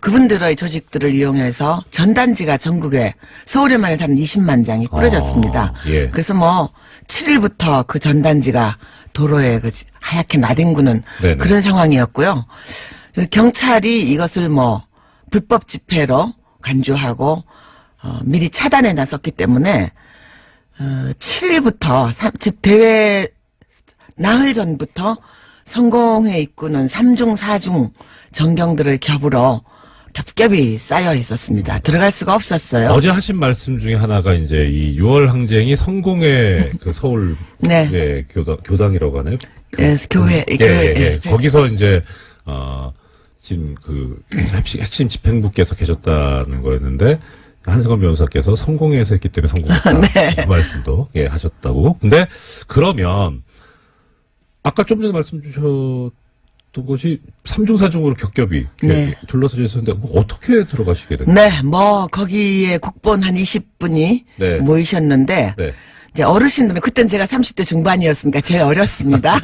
S3: 그분들의 조직들을 이용해서 전단지가 전국에 서울에만 해도 한 20만 장이 뿌려졌습니다.
S1: 예.
S3: 그래서 뭐 7일부터 그 전단지가 도로에 그 하얗게 나뒹구는
S1: 네네.
S3: 그런 상황이었고요. 경찰이 이것을 뭐 불법 집회로 간주하고 미리 차단해 놨었기 때문에 7일부터 즉 대회 나흘 전부터 성공회 입구는 3중 4중 전경들의 겹겹이 쌓여 있었습니다. 들어갈 수가 없었어요.
S1: 어제 하신 말씀 중에 하나가 이제 이 6월 항쟁이 성공의 그 서울
S3: 네.
S1: 예, 교당이라고 하나요?
S3: 예, 교회.
S1: 거기서 이제 지금 그 핵심 집행부께서 계셨다는 거였는데 한승원 변호사께서 성공회에서 했기 때문에 성공했다.
S3: 네.
S1: 그 말씀도 하셨다고. 근데 그러면 아까 좀 전에 말씀 주셨던 것이 3중 4중으로 겹겹이
S3: 네.
S1: 둘러서져 있었는데 어떻게 들어가시게 됐나요?
S3: 네, 뭐 거기에 국본 한 20분이
S1: 네.
S3: 모이셨는데
S1: 네.
S3: 이제 어르신들은 그때는 제가 30대 중반이었으니까 제일 어렸습니다.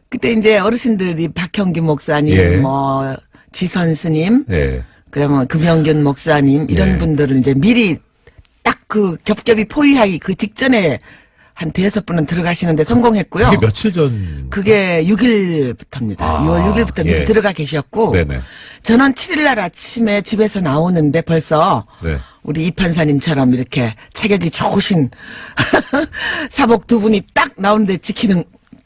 S3: 그때 이제 어르신들이 박형규 목사님,
S1: 예.
S3: 뭐 지선 스님,
S1: 네.
S3: 그다음에 금영균 목사님 이런
S1: 예.
S3: 분들은 이제 미리 딱 그 겹겹이 포위하기 그 직전에 한 대여섯 분은 들어가시는데 성공했고요.
S1: 그게 며칠 전?
S3: 그게 6일부터입니다.
S1: 아,
S3: 6월 6일부터 미리
S1: 예.
S3: 들어가 계셨고
S1: 네네.
S3: 저는 7일날 아침에 집에서 나오는데 벌써
S1: 네.
S3: 우리 이 판사님처럼 이렇게 체격이 좋으신 사복 두 분이 딱 나오는데 지키는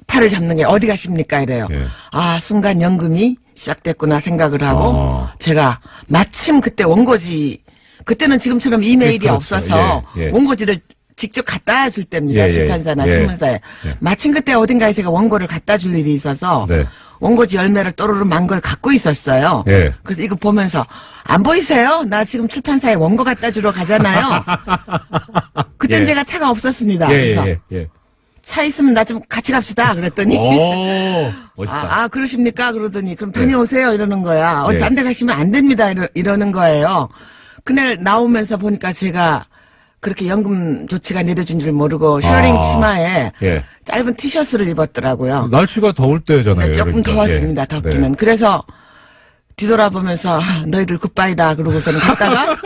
S3: 팔을 잡는 게 어디 가십니까 이래요.
S1: 예.
S3: 아 순간 연금이 시작됐구나 생각을 하고 제가 마침 그때 원고지 그때는 지금처럼 이메일이
S1: 그렇죠.
S3: 없어서
S1: 예.
S3: 원고지를 직접 갖다 줄 때입니다.
S1: 예,
S3: 출판사나
S1: 예.
S3: 신문사에.
S1: 예.
S3: 마침 그때 어딘가에 제가 원고를 갖다 줄 일이 있어서
S1: 네.
S3: 원고지 열매를 또르르 만 걸 갖고 있었어요.
S1: 예.
S3: 그래서 이거 보면서 안 보이세요? 나 지금 출판사에 원고 갖다 주러 가잖아요. 그땐
S1: 예.
S3: 제가 차가 없었습니다.
S1: 예,
S3: 그래서
S1: 예.
S3: 차 있으면 나 좀 같이 갑시다. 그랬더니
S1: 오, 멋있다.
S3: 그러십니까? 그러더니 그럼 다녀오세요. 이러는 거야.
S1: 예.
S3: 딴 데 가시면 안 됩니다. 이러는 거예요. 그날 나오면서 보니까 제가 그렇게 연금 조치가 내려진 줄 모르고 셔링 치마에
S1: 예.
S3: 짧은 티셔츠를 입었더라고요.
S1: 날씨가 더울 때잖아요.
S3: 네, 조금
S1: 그러니까.
S3: 더웠습니다.
S1: 예.
S3: 덥기는.
S1: 네.
S3: 그래서 뒤돌아보면서 너희들 굿바이다 그러고서는 갔다가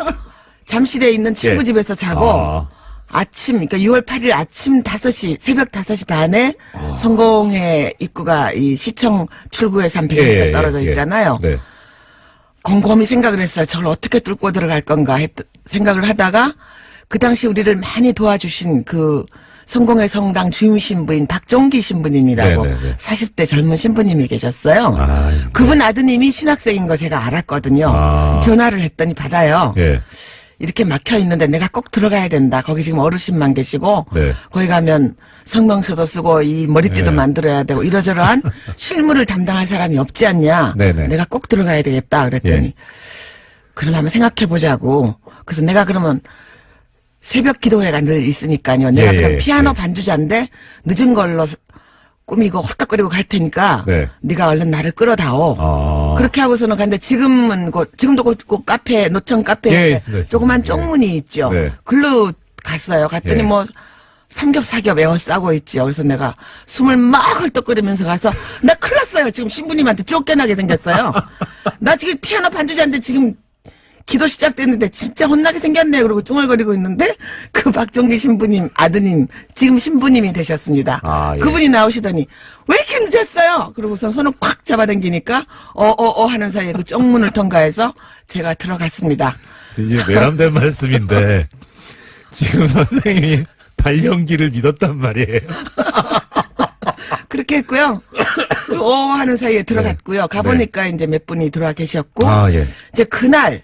S3: 잠실에 있는 친구
S1: 예.
S3: 집에서 자고 아침 그러니까 6월 8일 아침 5시 새벽 5시 반에 성공회 입구가 이 시청 출구에서 한 100m 떨어져 있잖아요.
S1: 네.
S3: 곰곰이 생각을 했어요. 저걸 어떻게 뚫고 들어갈 건가 생각을 하다가 그 당시 우리를 많이 도와주신 그 성공회 성당 주임 신부인 박종기 신부님이라고
S1: 네네네.
S3: 40대 젊은 신부님이 계셨어요.
S1: 네.
S3: 그분 아드님이 신학생인 거 제가 알았거든요. 전화를 했더니 받아요.
S1: 예.
S3: 이렇게 막혀 있는데 내가 꼭 들어가야 된다. 거기 지금 어르신만 계시고
S1: 네.
S3: 거기 가면 성명서도 쓰고 이 머리띠도
S1: 네.
S3: 만들어야 되고 이러저러한 실무를 담당할 사람이 없지 않냐.
S1: 네네.
S3: 내가 꼭 들어가야 되겠다. 그랬더니
S1: 예.
S3: 그럼 한번 생각해 보자고. 그래서 내가 그러면 새벽 기도회가 늘 있으니까요. 내가 그럼 피아노 반주자인데 늦은 걸로 꾸미고 헐떡거리고 갈 테니까
S1: 네.
S3: 네가 얼른 나를 끌어다오. 그렇게 하고서는 갔는데 지금도 그 카페 노천 카페에
S1: 예, 있습니다.
S3: 조그만
S1: 예.
S3: 쪽문이 있죠.
S1: 네.
S3: 글로 갔어요. 갔더니
S1: 예.
S3: 뭐 삼겹사겹 에워싸고 있죠. 그래서 내가 숨을 막 헐떡거리면서 가서 나 큰일 났어요. 지금 신부님한테 쫓겨나게 생겼어요. 나 지금 피아노 반주자인데 지금 기도 시작됐는데 진짜 혼나게 생겼네. 그러고 쭝얼거리고 있는데 그 박종기 신부님 아드님 지금 신부님이 되셨습니다.
S1: 예.
S3: 그분이 나오시더니 왜 이렇게 늦었어요? 그러고서 손을 콱 잡아당기니까 하는 사이에 그 쪽문을 통과해서 제가 들어갔습니다.
S1: 이제 내람된 말씀인데 지금 선생님이 발연기를 믿었단 말이에요.
S3: 그렇게 했고요. 하는 사이에 들어갔고요. 가보니까 이제 몇 분이 들어와 계셨고
S1: 예.
S3: 이제 그날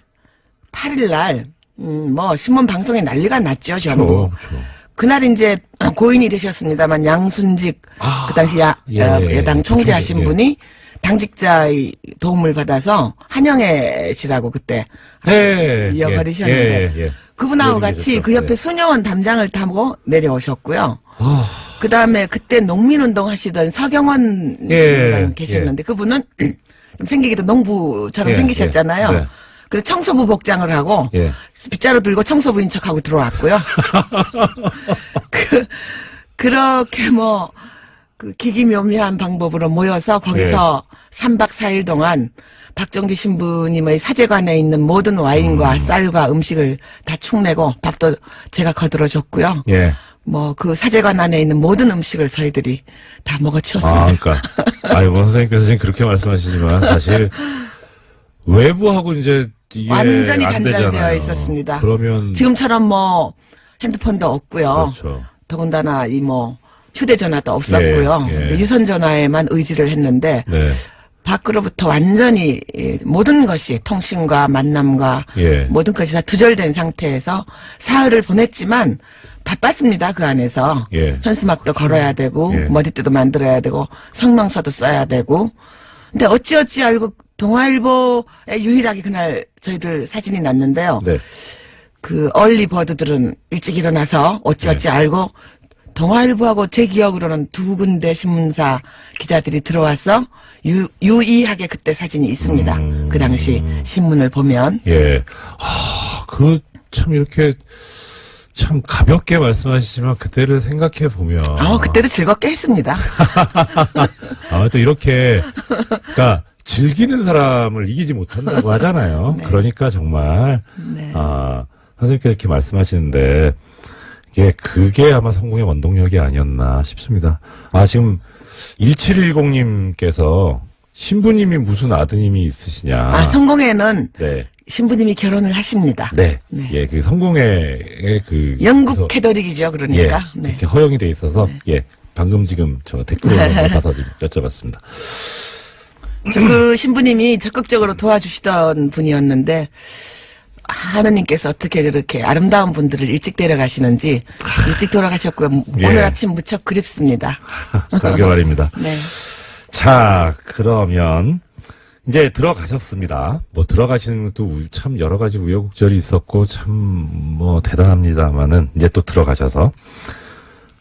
S3: 8일날 뭐 신문 방송에 난리가 났죠. 전부.
S1: 그렇죠.
S3: 그날 이제 고인이 되셨습니다만 양순직 그 당시
S1: 예.
S3: 여당 총재하신
S1: 예.
S3: 분이 당직자의 도움을 받아서 한영애 씨라고 그때 이어버리셨는데
S1: 예.
S3: 그분하고
S1: 이어버리셨죠.
S3: 같이 그 옆에
S1: 예.
S3: 수녀원 담장을 타고 내려오셨고요. 그 다음에 그때 농민운동 하시던 서경원
S1: 예,
S3: 계셨는데 그분은 좀 생기기도 농부처럼
S1: 예,
S3: 생기셨잖아요.
S1: 예, 네.
S3: 그래서 청소부 복장을 하고
S1: 예.
S3: 빗자루 들고 청소부인 척하고 들어왔고요. 그렇게 뭐 그 기기묘묘한 방법으로 모여서 거기서 3박 4일 동안 박정주 신부님의 사제관에 있는 모든 와인과 쌀과 음식을 다 축내고 밥도 제가 거들어줬고요.
S1: 예.
S3: 뭐 그 사제관 안에 있는 모든 음식을 저희들이 다 먹어치웠습니다.
S1: 그러니까. 뭐 선생님께서 지금 그렇게 말씀하시지만 사실 외부하고 이제 이게
S3: 완전히
S1: 안
S3: 단절되어
S1: 되잖아요.
S3: 있었습니다.
S1: 그러면
S3: 지금처럼 뭐 핸드폰도 없고요.
S1: 그렇죠.
S3: 더군다나 이 뭐 휴대전화도 없었고요.
S1: 예, 예.
S3: 유선전화에만 의지를 했는데
S1: 네.
S3: 밖으로부터 완전히 모든 것이 통신과 만남과
S1: 예.
S3: 모든 것이 다 두절된 상태에서 사흘을 보냈지만 바빴습니다. 그 안에서
S1: 예.
S3: 현수막도 걸어야 되고
S1: 예.
S3: 머리띠도 만들어야 되고 성명서도 써야 되고 근데 어찌어찌 알고 동아일보에 유일하게 그날 저희들 사진이 났는데요.
S1: 네.
S3: 그 얼리버드들은 일찍 일어나서 어찌어찌 알고 동아일보하고 제 기억으로는 두 군데 신문사 기자들이 들어와서 유의하게 그때 사진이 있습니다. 그 당시 신문을 보면.
S1: 예. 참 이렇게 참 가볍게 말씀하시지만 그때를 생각해 보면
S3: 그때도 즐겁게 했습니다.
S1: 또 이렇게 그러니까 즐기는 사람을 이기지 못한다고 하잖아요.
S3: 네.
S1: 그러니까 정말
S3: 네.
S1: 선생님께서 이렇게 말씀하시는데 그게 아마 성공의 원동력이 아니었나 싶습니다. 지금 1710님께서 신부님이 무슨 아드님이 있으시냐.
S3: 성공회는
S1: 네.
S3: 신부님이 결혼을 하십니다.
S1: 네.
S3: 네.
S1: 예, 그 성공회의
S3: 영국
S1: 그래서
S3: 캐더릭이죠, 그러니까.
S1: 예,
S3: 네.
S1: 이렇게 허용이 돼 있어서 방금 지금 저 댓글을 봐서 좀 여쭤봤습니다.
S3: 그 신부님이 적극적으로 도와주시던 분이었는데 하느님께서 어떻게 그렇게 아름다운 분들을 일찍 데려가시는지 일찍 돌아가셨고요.
S1: 예.
S3: 오늘 아침 무척 그립습니다.
S1: 그러게 말입니다.
S3: 네.
S1: 자, 그러면 이제 들어가셨습니다. 뭐 들어가시는 것도 참 여러 가지 우여곡절이 있었고 참 뭐 대단합니다만은 이제 또 들어가셔서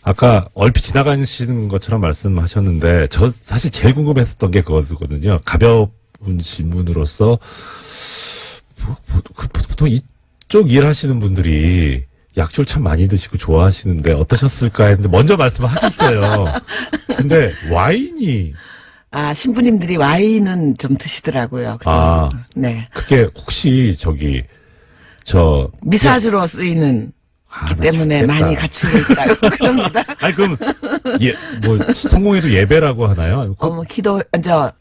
S1: 아까 얼핏 지나가시는 것처럼 말씀하셨는데 저 사실 제일 궁금했었던 게 그거거든요. 가벼운 질문으로서 보통 이쪽 일하시는 분들이 약초를 참 많이 드시고 좋아하시는데 어떠셨을까 했는데 먼저 말씀을 하셨어요. 근데 와인이
S3: 신부님들이 와인은 좀 드시더라고요. 그래서 네.
S1: 그게 혹시
S3: 미사주로 쓰이는 기 때문에
S1: 죽겠다.
S3: 많이 갖추고 있다고 그럽니다.
S1: 그럼 뭐 성공회도 예배라고 하나요?
S3: 기도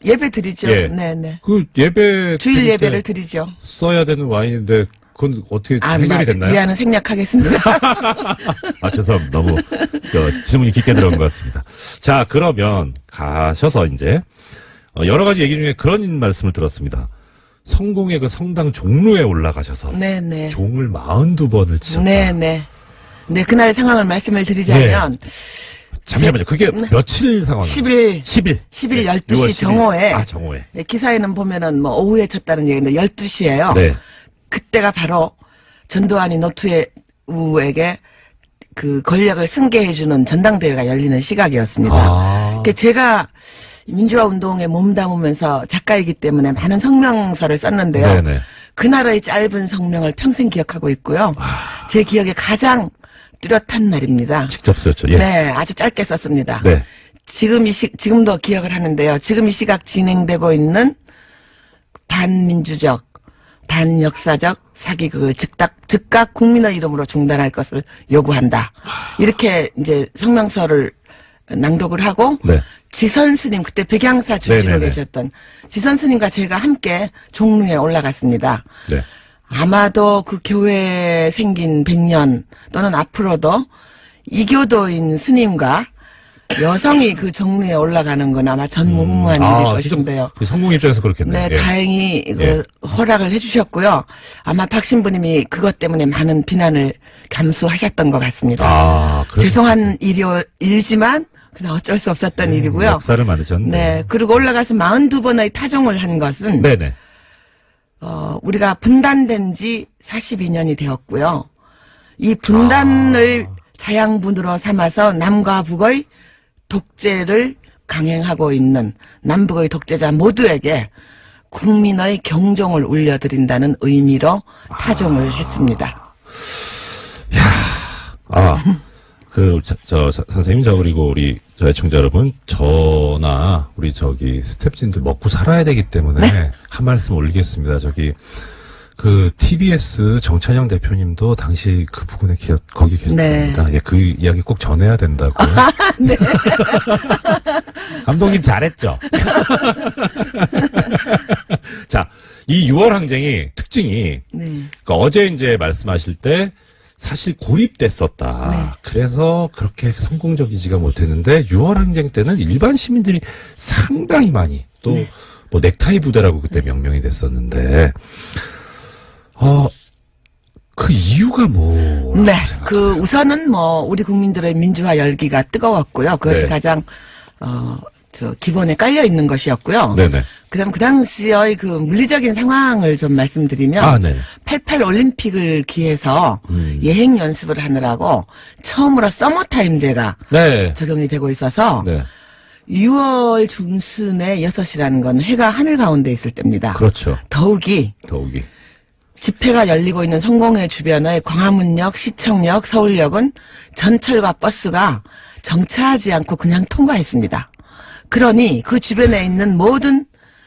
S3: 예배 드리죠.
S1: 예.
S3: 네네.
S1: 그 예배
S3: 주일
S1: 드릴
S3: 예배를
S1: 때
S3: 드리죠.
S1: 써야 되는 와인인데 그건 어떻게 해결이 됐나요?
S3: 이하는 생략하겠습니다.
S1: 죄송합니다. 너무 질문이 깊게 들어간 것 같습니다. 자, 그러면 가셔서 이제 여러 가지 얘기 중에 그런 말씀을 들었습니다. 성공의 그 성당 종로에 올라가셔서
S3: 네네.
S1: 종을 42번을 치셨다.
S3: 네네. 네, 그날 상황을 말씀을 드리자면
S1: 잠시만요. 그게 며칠 상황이에요?
S3: 10일
S1: 10일.
S3: 12시
S1: 6월 10일.
S3: 정오에
S1: 정오에.
S3: 네, 기사에는 보면은 뭐 오후에 쳤다는 얘기인데 12시예요.
S1: 네.
S3: 그때가 바로 전두환이 노투우에게 그 권력을 승계해주는 전당대회가 열리는 시각이었습니다. 제가 민주화 운동에 몸담으면서 작가이기 때문에 많은 성명서를 썼는데요.
S1: 네네.
S3: 그날의 짧은 성명을 평생 기억하고 있고요. 제 기억에 가장 뚜렷한 날입니다.
S1: 직접 썼죠. 예.
S3: 네, 아주 짧게 썼습니다.
S1: 네.
S3: 지금도 기억을 하는데요. 지금 이 시각 진행되고 있는 반민주적, 반역사적 사기극을 즉각 국민의 이름으로 중단할 것을 요구한다. 이렇게 이제 성명서를 낭독을 하고
S1: 네.
S3: 지선 스님 그때 백양사 주지로
S1: 네네네.
S3: 계셨던 지선 스님과 제가 함께 종로에 올라갔습니다.
S1: 네.
S3: 아마도 그 교회에 생긴 100년 또는 앞으로도 이교도인 스님과 여성이 그 정리에 올라가는 건 아마 전무후무한 일일 것인데요.
S1: 진짜 성공 입장에서 그렇겠네요.
S3: 네,
S1: 예.
S3: 다행히
S1: 예.
S3: 허락을 해주셨고요. 아마 박 신부님이 그것 때문에 많은 비난을 감수하셨던 것 같습니다. 죄송한 일이지만 그냥 어쩔 수 없었던 일이고요.
S1: 역사를 만드셨네.
S3: 네, 그리고 올라가서 42번의 타종을 한 것은
S1: 네네.
S3: 우리가 분단된 지 42년이 되었고요. 이 분단을 자양분으로 삼아서 남과 북의 독재를 강행하고 있는 남북의 독재자 모두에게 국민의 경종을 울려드린다는 의미로 타종을 했습니다.
S1: 선생님, 그리고 우리, 애청자 여러분, 저나, 우리 스태프진들 먹고 살아야 되기 때문에,
S3: 네.
S1: 한 말씀 올리겠습니다. TBS 정찬영 대표님도 당시 그 부분에 거기 계셨답니다.
S3: 네.
S1: 예, 그 이야기 꼭 전해야 된다고요.
S3: 네.
S1: 감독님 잘했죠? 자, 이 6월 항쟁이, 특징이,
S3: 네.
S1: 그러니까 어제 이제 말씀하실 때, 사실 고립됐었다.
S3: 네.
S1: 그래서 그렇게 성공적이지가 못했는데 6월 항쟁 때는 일반 시민들이 상당히 많이 또 뭐 넥타이 부대라고 그때 명명이 됐었는데 그 이유가 뭐라고
S3: 네.
S1: 생각하세요?
S3: 우선은 우리 국민들의 민주화 열기가 뜨거웠고요. 그것이
S1: 네.
S3: 가장 기본에 깔려 있는 것이었고요.
S1: 네네.
S3: 그다음 그 당시의 그 물리적인 상황을 좀 말씀드리면
S1: 네.
S3: 88 올림픽을 기해서 예행 연습을 하느라고 처음으로 서머타임제가
S1: 네.
S3: 적용이 되고 있어서
S1: 네.
S3: 6월 중순에 6시라는 건 해가 하늘 가운데 있을 때입니다.
S1: 그렇죠.
S3: 더욱이 집회가 열리고 있는 성공회 주변의 광화문역, 시청역, 서울역은 전철과 버스가 정차하지 않고 그냥 통과했습니다. 그러니 그 주변에 있는 모든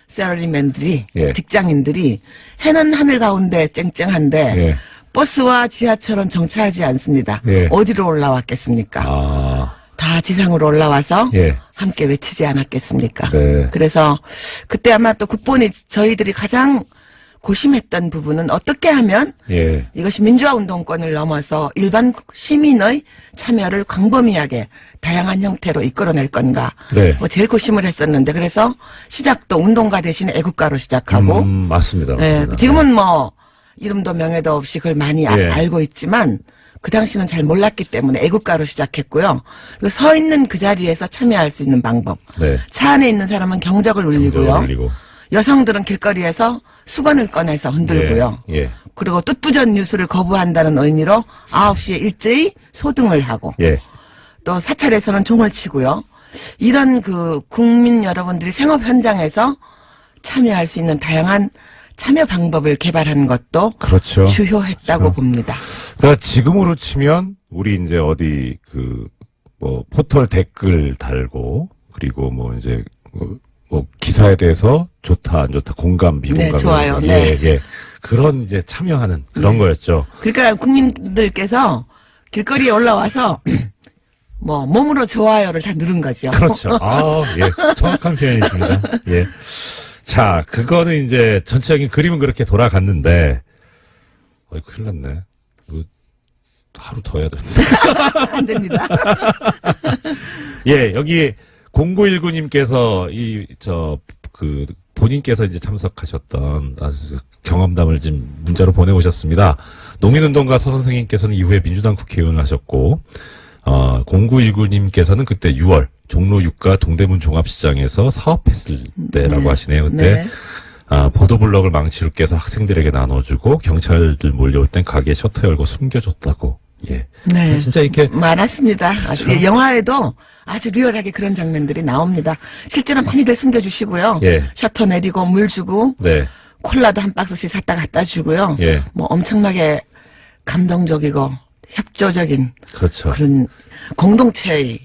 S3: 셀러리맨들이
S1: 예.
S3: 직장인들이 해는 하늘 가운데 쨍쨍한데
S1: 예.
S3: 버스와 지하철은 정차하지 않습니다.
S1: 예.
S3: 어디로 올라왔겠습니까? 다 지상으로 올라와서
S1: 예.
S3: 함께 외치지 않았겠습니까?
S1: 네.
S3: 그래서 그때 아마 또 국본이 저희들이 가장 고심했던 부분은 어떻게 하면
S1: 예.
S3: 이것이 민주화 운동권을 넘어서 일반 시민의 참여를 광범위하게 다양한 형태로 이끌어낼 건가.
S1: 네.
S3: 제일 고심을 했었는데 그래서 시작도 운동가 대신 애국가로 시작하고
S1: 맞습니다.
S3: 네,
S1: 맞습니다.
S3: 지금은 이름도 명예도 없이 그걸 많이
S1: 예.
S3: 알고 있지만 그 당시는 잘 몰랐기 때문에 애국가로 시작했고요. 그리고 서 있는 그 자리에서 참여할 수 있는 방법.
S1: 네.
S3: 차 안에 있는 사람은 경적을 울리고요.
S1: 올리고.
S3: 여성들은 길거리에서 수건을 꺼내서 흔들고요.
S1: 예.
S3: 그리고 뜻부전 뉴스를 거부한다는 의미로 9시에 일제히 소등을 하고
S1: 예.
S3: 또 사찰에서는 종을 치고요. 이런 국민 여러분들이 생업 현장에서 참여할 수 있는 다양한 참여 방법을 개발한 것도
S1: 그렇죠.
S3: 주요했다고 봅니다.
S1: 그러니까 지금으로 치면 우리 이제 어디 포털 댓글 달고 그리고 기사에 대해서 좋다 안 좋다 공감 비공감
S3: 네, 좋아요.
S1: 예. 그런 이제 참여하는 그런 거였죠.
S3: 그러니까 국민들께서 길거리에 올라와서 몸으로 좋아요를 다 누른 거죠.
S1: 그렇죠. 예. 정확한 표현이십니다. 예. 자, 그거는 이제 전체적인 그림은 그렇게 돌아갔는데 큰일 났네. 이거 하루 더 해야 되는데.
S3: 안 됩니다.
S1: 예, 여기 0919님께서 본인께서 이제 참석하셨던 경험담을 지금 문자로 보내오셨습니다. 농민운동가 서 선생님께서는 이후에 민주당 국회의원을 하셨고, 0919님께서는 그때 6월 종로 6가 동대문 종합시장에서 사업했을 때라고 하시네요. 그때 보도블럭을 망치로 깨서 학생들에게 나눠주고 경찰들 몰려올 땐 가게 셔터 열고 숨겨줬다고. 예.
S3: 네.
S1: 진짜 이렇게
S3: 많았습니다.
S1: 그렇죠.
S3: 영화에도 아주 리얼하게 그런 장면들이 나옵니다. 실제로 많이들 숨겨주시고요.
S1: 예.
S3: 셔터 내리고 물 주고
S1: 네.
S3: 콜라도 한 박스씩 샀다 갖다 주고요.
S1: 예.
S3: 엄청나게 감동적이고 협조적인
S1: 그렇죠.
S3: 그런 공동체의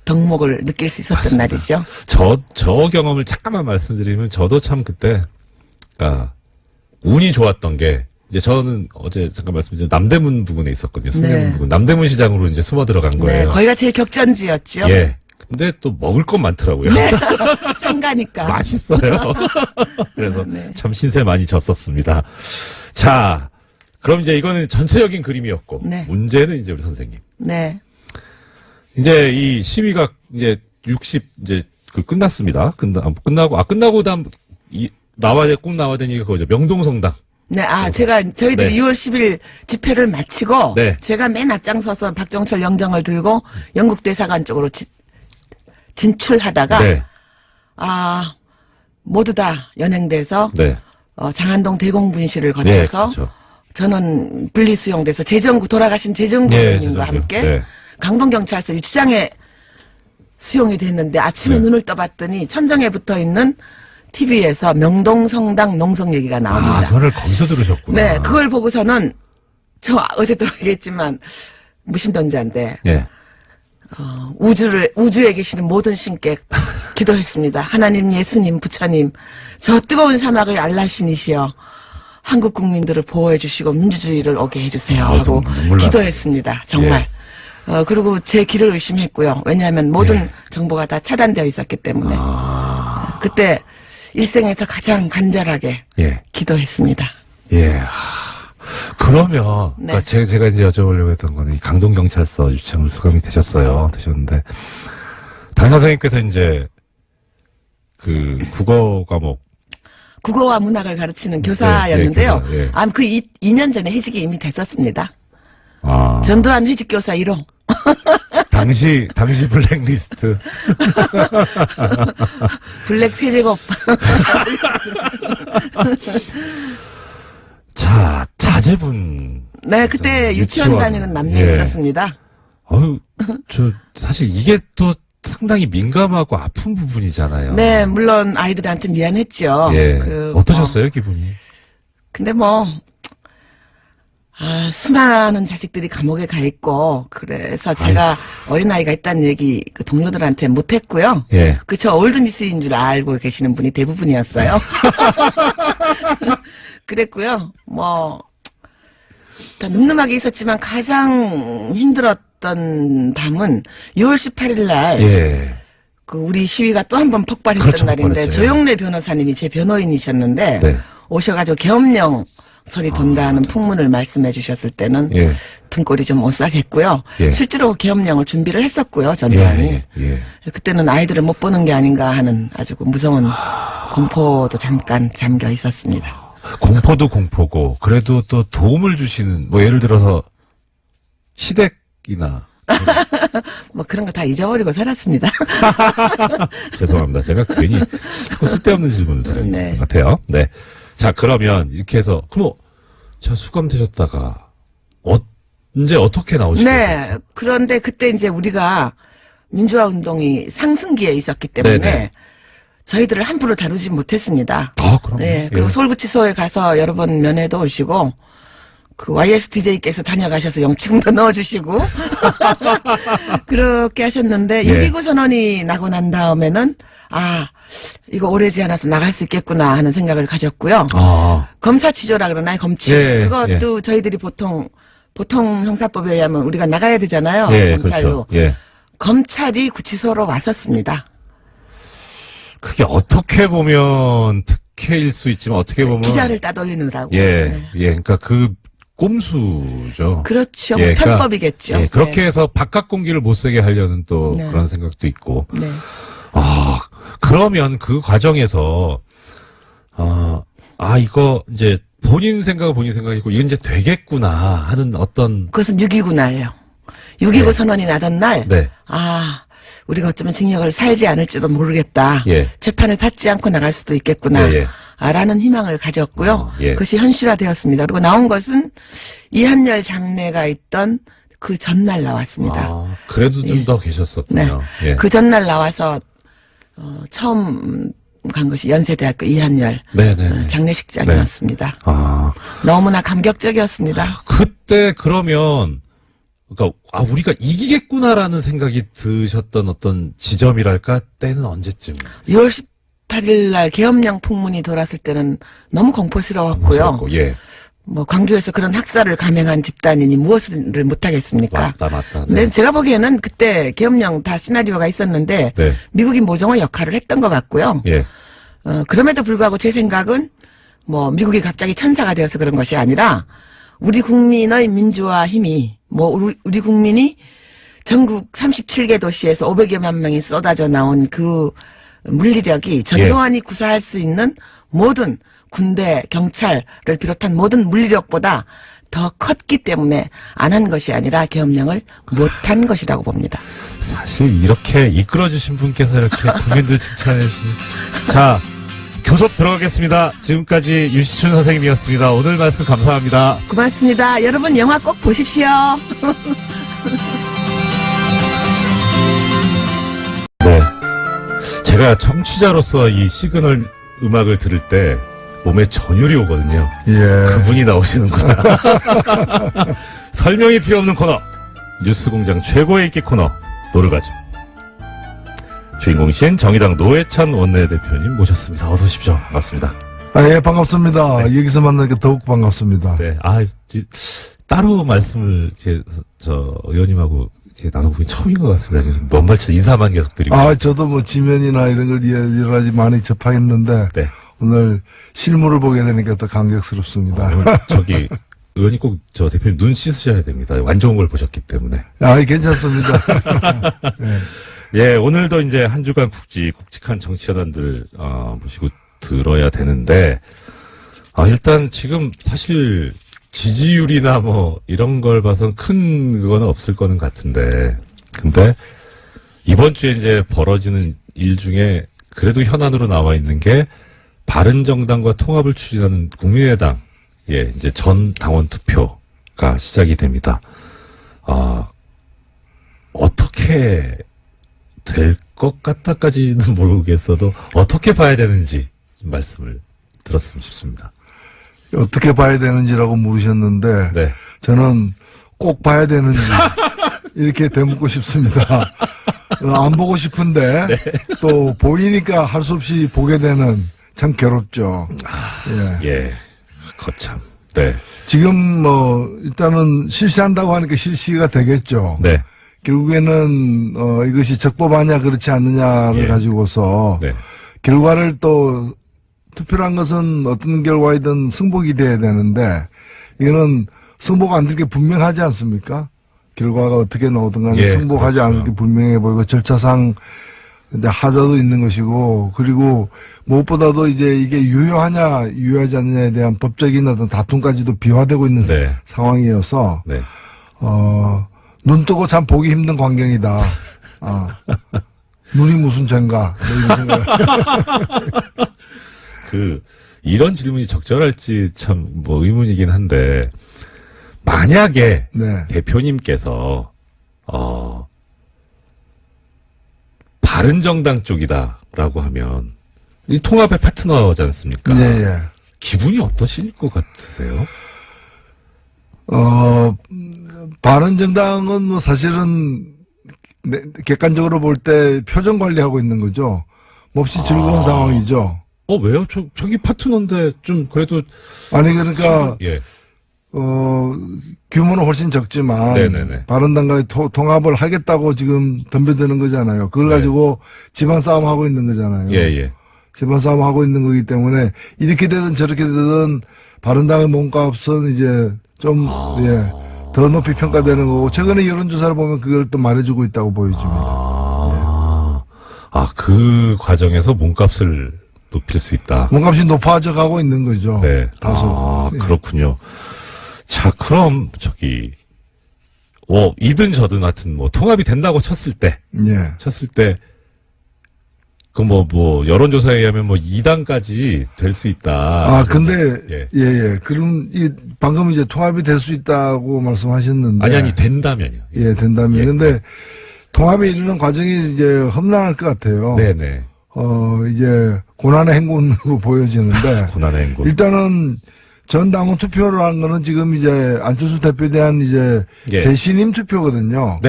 S3: 덕목을 느낄 수 있었던
S1: 맞습니다.
S3: 날이죠.
S1: 저 경험을 잠깐만 말씀드리면 저도 참 그때, 운이 좋았던 게, 이제 저는 어제 잠깐 말씀드린 남대문 부근에 있었거든요. 수명문
S3: 네.
S1: 부근. 남대문 시장으로 이제 숨어 들어간 거예요.
S3: 네, 거기가 제일 격전지였죠.
S1: 예. 근데 또 먹을 건 많더라고요.
S3: 네. 상가니까.
S1: 맛있어요. 그래서
S3: 네.
S1: 참 신세 많이 졌었습니다. 자, 그럼 이제 이거는 전체적인 그림이었고,
S3: 네.
S1: 문제는 이제 우리 선생님.
S3: 네.
S1: 이제 이 시위가 이제 이제 끝났습니다. 끝나고 다음 꼭 나와야 되니까 그거죠. 명동성당.
S3: 네, 저희들이
S1: 네.
S3: 6월 10일 집회를 마치고,
S1: 네.
S3: 제가 맨 앞장서서 박정철 영정을 들고 영국 대사관 쪽으로 진출하다가,
S1: 네.
S3: 모두 다 연행돼서,
S1: 네.
S3: 장안동 대공분실을
S1: 네,
S3: 거쳐서,
S1: 그렇죠.
S3: 저는 분리수용돼서 돌아가신 재정구
S1: 네,
S3: 의원님과
S1: 재정구.
S3: 함께
S1: 네.
S3: 강동경찰서 유치장에 수용이 됐는데 아침에
S1: 네.
S3: 눈을 떠봤더니 천정에 붙어 있는 TV에서 명동성당 농성 얘기가 나옵니다.
S1: 그거를 거기서 들으셨구나.
S3: 네, 그걸 보고서는 저 어제도 얘기했지만 무신론자인데
S1: 예.
S3: 우주에 계시는 모든 신께 기도했습니다. 하나님, 예수님, 부처님, 저 뜨거운 사막의 알라신이시여 한국 국민들을 보호해 주시고 민주주의를 오게 해주세요 하고
S1: 눈물 나네.
S3: 기도했습니다. 정말. 그리고 제 길을 의심했고요. 왜냐하면 모든
S1: 예.
S3: 정보가 다 차단되어 있었기 때문에 그때 일생에서 가장 간절하게
S1: 예.
S3: 기도했습니다.
S1: 예. 그러면,
S3: 네.
S1: 그러니까 제가 이제 여쭤보려고 했던 거는 이 강동경찰서 유치장으로 수감이 되셨는데, 담임 선생님께서 이제, 국어 과목.
S3: 국어와 문학을 가르치는 교사였는데요.
S1: 교사, 예.
S3: 그 2년 전에 해직이 이미 됐었습니다.
S1: 아.
S3: 전두환 해직교사 1호.
S1: 당시 블랙리스트.
S3: 블랙 세제곱.
S1: 자, 자제분.
S3: 네, 그때 유치원
S1: 유치원.
S3: 다니는 남매
S1: 예.
S3: 있었습니다.
S1: 사실 이게 또 상당히 민감하고 아픈 부분이잖아요.
S3: 네, 물론 아이들한테 미안했죠.
S1: 예. 어떠셨어요, 기분이?
S3: 근데 수많은 자식들이 감옥에 가 있고, 그래서 제가 어린아이가 있다는 얘기 동료들한테 못했고요.
S1: 예.
S3: 저 올드미스인 줄 알고 계시는 분이 대부분이었어요. 그랬고요. 다 늠름하게 있었지만 가장 힘들었던 밤은 6월 18일 날,
S1: 예.
S3: 우리 시위가 또 한 번 폭발했던
S1: 그렇죠,
S3: 날인데,
S1: 폭발했죠.
S3: 조영래 변호사님이 제 변호인이셨는데,
S1: 네.
S3: 오셔가지고 계엄령 설이 돈다는 풍문을 말씀해 주셨을 때는
S1: 예.
S3: 등골이 좀 오싹했고요.
S1: 예.
S3: 실제로 계엄령을 준비를 했었고요, 전두환이.
S1: 예.
S3: 그때는 아이들을 못 보는 게 아닌가 하는 아주 무서운 공포도 잠깐 잠겨 있었습니다.
S1: 공포도 공포고, 그래도 또 도움을 주시는, 예를 들어서, 시댁이나,
S3: 그런 거 다 잊어버리고 살았습니다.
S1: 죄송합니다. 제가 괜히 자꾸 쓸데없는 질문을 드리는
S3: 네.
S1: 것 같아요. 네. 자, 그러면, 이렇게 해서, 자, 수감되셨다가, 언제 어떻게 나오시게
S3: 네.
S1: 돼요?
S3: 그런데 그때 이제 우리가 민주화 운동이 상승기에 있었기 때문에
S1: 네네.
S3: 저희들을 함부로 다루지 못했습니다.
S1: 그럼요.
S3: 네. 그리고
S1: 예.
S3: 서울구치소에 가서 여러 번 면회도 오시고, YSDJ께서 다녀가셔서 영치금도 넣어주시고, 그렇게 하셨는데,
S1: 예.
S3: 6.29 선언이 나고 난 다음에는, 이거 오래지 않아서 나갈 수 있겠구나 하는 생각을 가졌고요. 검사 취조라 그러나요? 검취.
S1: 예,
S3: 그것도 저희들이 보통 형사법에 의하면 우리가 나가야 되잖아요.
S1: 예,
S3: 검찰로.
S1: 그렇죠. 예.
S3: 검찰이 구치소로 왔었습니다.
S1: 그게 어떻게 보면 특혜일 수 있지만, 어떻게 보면.
S3: 기자를 따돌리느라고.
S1: 예,
S3: 네.
S1: 예. 그러니까 꼼수죠.
S3: 그렇죠.
S1: 예, 그러니까,
S3: 편법이겠죠.
S1: 예, 그렇게
S3: 네.
S1: 해서 바깥 공기를 못 쓰게 하려는 또
S3: 네.
S1: 그런 생각도 있고.
S3: 네.
S1: 그러면 그 과정에서, 이거 이제 본인 생각이고, 이건 이제 되겠구나 하는 어떤,
S3: 그것은 6.29 날요. 6.29
S1: 네.
S3: 선언이 나던 날,
S1: 네.
S3: 우리가 어쩌면 징역을 살지 않을지도 모르겠다.
S1: 예.
S3: 재판을 받지 않고 나갈 수도 있겠구나.
S1: 예,
S3: 라는 희망을 가졌고요.
S1: 예.
S3: 그것이 현실화되었습니다. 그리고 나온 것은 이한열 장례가 있던 그 전날 나왔습니다.
S1: 그래도 좀
S3: 예.
S1: 더 계셨었군요.
S3: 네.
S1: 예.
S3: 그 전날 나와서 처음 간 것이 연세대학교 이한열
S1: 네네.
S3: 장례식장이었습니다.
S1: 아,
S3: 너무나 감격적이었습니다.
S1: 그때 그러면, 그러니까, 우리가 이기겠구나라는 생각이 드셨던 어떤 지점이랄까? 때는 언제쯤?
S3: 6월 18일 날 계엄령 풍문이 돌았을 때는 너무 공포스러웠고요.
S1: 예.
S3: 광주에서 그런 학살을 감행한 집단이니 무엇을 못하겠습니까?
S1: 맞다.
S3: 근데
S1: 네.
S3: 제가 보기에는 그때 계엄령 다 시나리오가 있었는데
S1: 네.
S3: 미국이 모종의 역할을 했던 것 같고요.
S1: 예.
S3: 그럼에도 불구하고 제 생각은 미국이 갑자기 천사가 되어서 그런 것이 아니라 우리 국민의 민주화 힘이 우리 국민이 전국 37개 도시에서 500여만 명이 쏟아져 나온 그 물리력이 전두환이 구사할 수 있는 모든 군대, 경찰을 비롯한 모든 물리력보다 더 컸기 때문에 안 한 것이 아니라 계엄령을 못한 것이라고 봅니다.
S1: 사실 이렇게 이끌어주신 분께서 이렇게 국민들 칭찬해 주시니. 자, 교섭 들어가겠습니다. 지금까지 유시춘 선생님이었습니다. 오늘 말씀 감사합니다.
S3: 고맙습니다. 여러분 영화 꼭 보십시오.
S1: 네. 제가 청취자로서 이 시그널 음악을 들을 때 몸에 전율이 오거든요.
S4: 예.
S1: 그분이 나오시는구나. 설명이 필요 없는 코너. 뉴스공장 최고의 인기 코너. 노르가즘. 주인공이신 정의당 노회찬 원내대표님 모셨습니다. 어서 오십시오. 반갑습니다.
S4: 예, 반갑습니다. 여기서 만나니까 더욱 반갑습니다.
S1: 네. 따로 말씀을 의원님하고 나눠보기 처음인 것 같습니다. 지금 몇 말차 인사만 계속 드리고.
S4: 저도 뭐 지면이나 이런 걸 여러 가지 많이 접하겠는데.
S1: 네.
S4: 오늘 실물을 보게 되니까 더 감격스럽습니다.
S1: 의원님 꼭 대표님 눈 씻으셔야 됩니다. 안 좋은 걸 보셨기 때문에.
S4: 괜찮습니다. 네.
S1: 예, 오늘도 이제 한 주간 굵직한 정치 현안들, 모시고 들어야 되는데, 일단 지금 사실 지지율이나 뭐 이런 걸 봐선 큰 그거는 없을 거는 같은데, 근데 이번 주에 이제 벌어지는 일 중에 그래도 현안으로 나와 있는 게 바른정당과 통합을 추진하는 국민의당, 이제 전 당원 투표가 시작이 됩니다. 어떻게 될 것 같다까지는 모르겠어도 어떻게 봐야 되는지 좀 말씀을 들었으면 싶습니다.
S4: 어떻게 봐야 되는지라고 물으셨는데,
S1: 네.
S4: 저는 꼭 봐야 되는지, 이렇게 되묻고 싶습니다. 안 보고 싶은데, 또 보이니까 할 수 없이 보게 되는, 참 괴롭죠.
S1: 거참. 네.
S4: 지금 일단은 실시한다고 하니까 실시가 되겠죠.
S1: 네.
S4: 결국에는 이것이 적법하냐 그렇지 않느냐를 가지고서
S1: 네.
S4: 결과를 또 투표란 것은 어떤 결과이든 승복이 돼야 되는데 이거는 승복 안 될 게 분명하지 않습니까? 결과가 어떻게 나오든 간에 승복하지 않을 게 분명해 보이고 절차상 이제 하자도 있는 것이고 그리고 무엇보다도 이제 이게 유효하냐 유효하지 않느냐에 대한 법적인 어떤 다툼까지도 비화되고 있는 상황이어서 눈 뜨고 참 보기 힘든 광경이다. 눈이 무슨 죄인가 이런 생각.
S1: 이런 질문이 적절할지 참 의문이긴 한데 만약에 대표님께서 바른정당 쪽이다라고 하면 이 통합의 파트너지 않습니까? 기분이 어떠실 것 같으세요?
S4: 바른정당은 뭐 사실은 객관적으로 볼 때 표정 관리하고 있는 거죠. 몹시 즐거운 상황이죠.
S1: 왜요? 저기 파트너인데 좀 그래도
S4: 그러니까 규모는 훨씬 적지만 바른당과의 통합을 하겠다고 지금 덤벼드는 거잖아요. 그걸 가지고 집안 싸움 하고 있는 거잖아요. 집안 싸움 하고 있는 거기 때문에 이렇게 되든 저렇게 되든 바른당의 몸값은 이제 좀 더 높이 평가되는 거고 최근에 여론조사를 보면 그걸 또 말해주고 있다고 보여집니다.
S1: 그 과정에서 몸값을 높일 수 있다.
S4: 몸값이 높아져 가고 있는 거죠. 다소.
S1: 그렇군요. 자, 그럼 이든 저든 하여튼 통합이 된다고 쳤을 때 여론조사에 의하면 2당까지 될 수 있다.
S4: 근데 그럼 방금 이제 통합이 될 수 있다고 말씀하셨는데
S1: 된다면요.
S4: 된다면. 근데 통합에 이르는 과정이 이제 험난할 것 같아요. 이제 고난의 행군으로 보여지는데
S1: 고난의 행군.
S4: 일단은 전 당원 투표를 하는 거는 지금 이제 안철수 대표에 대한 이제 재신임 투표거든요.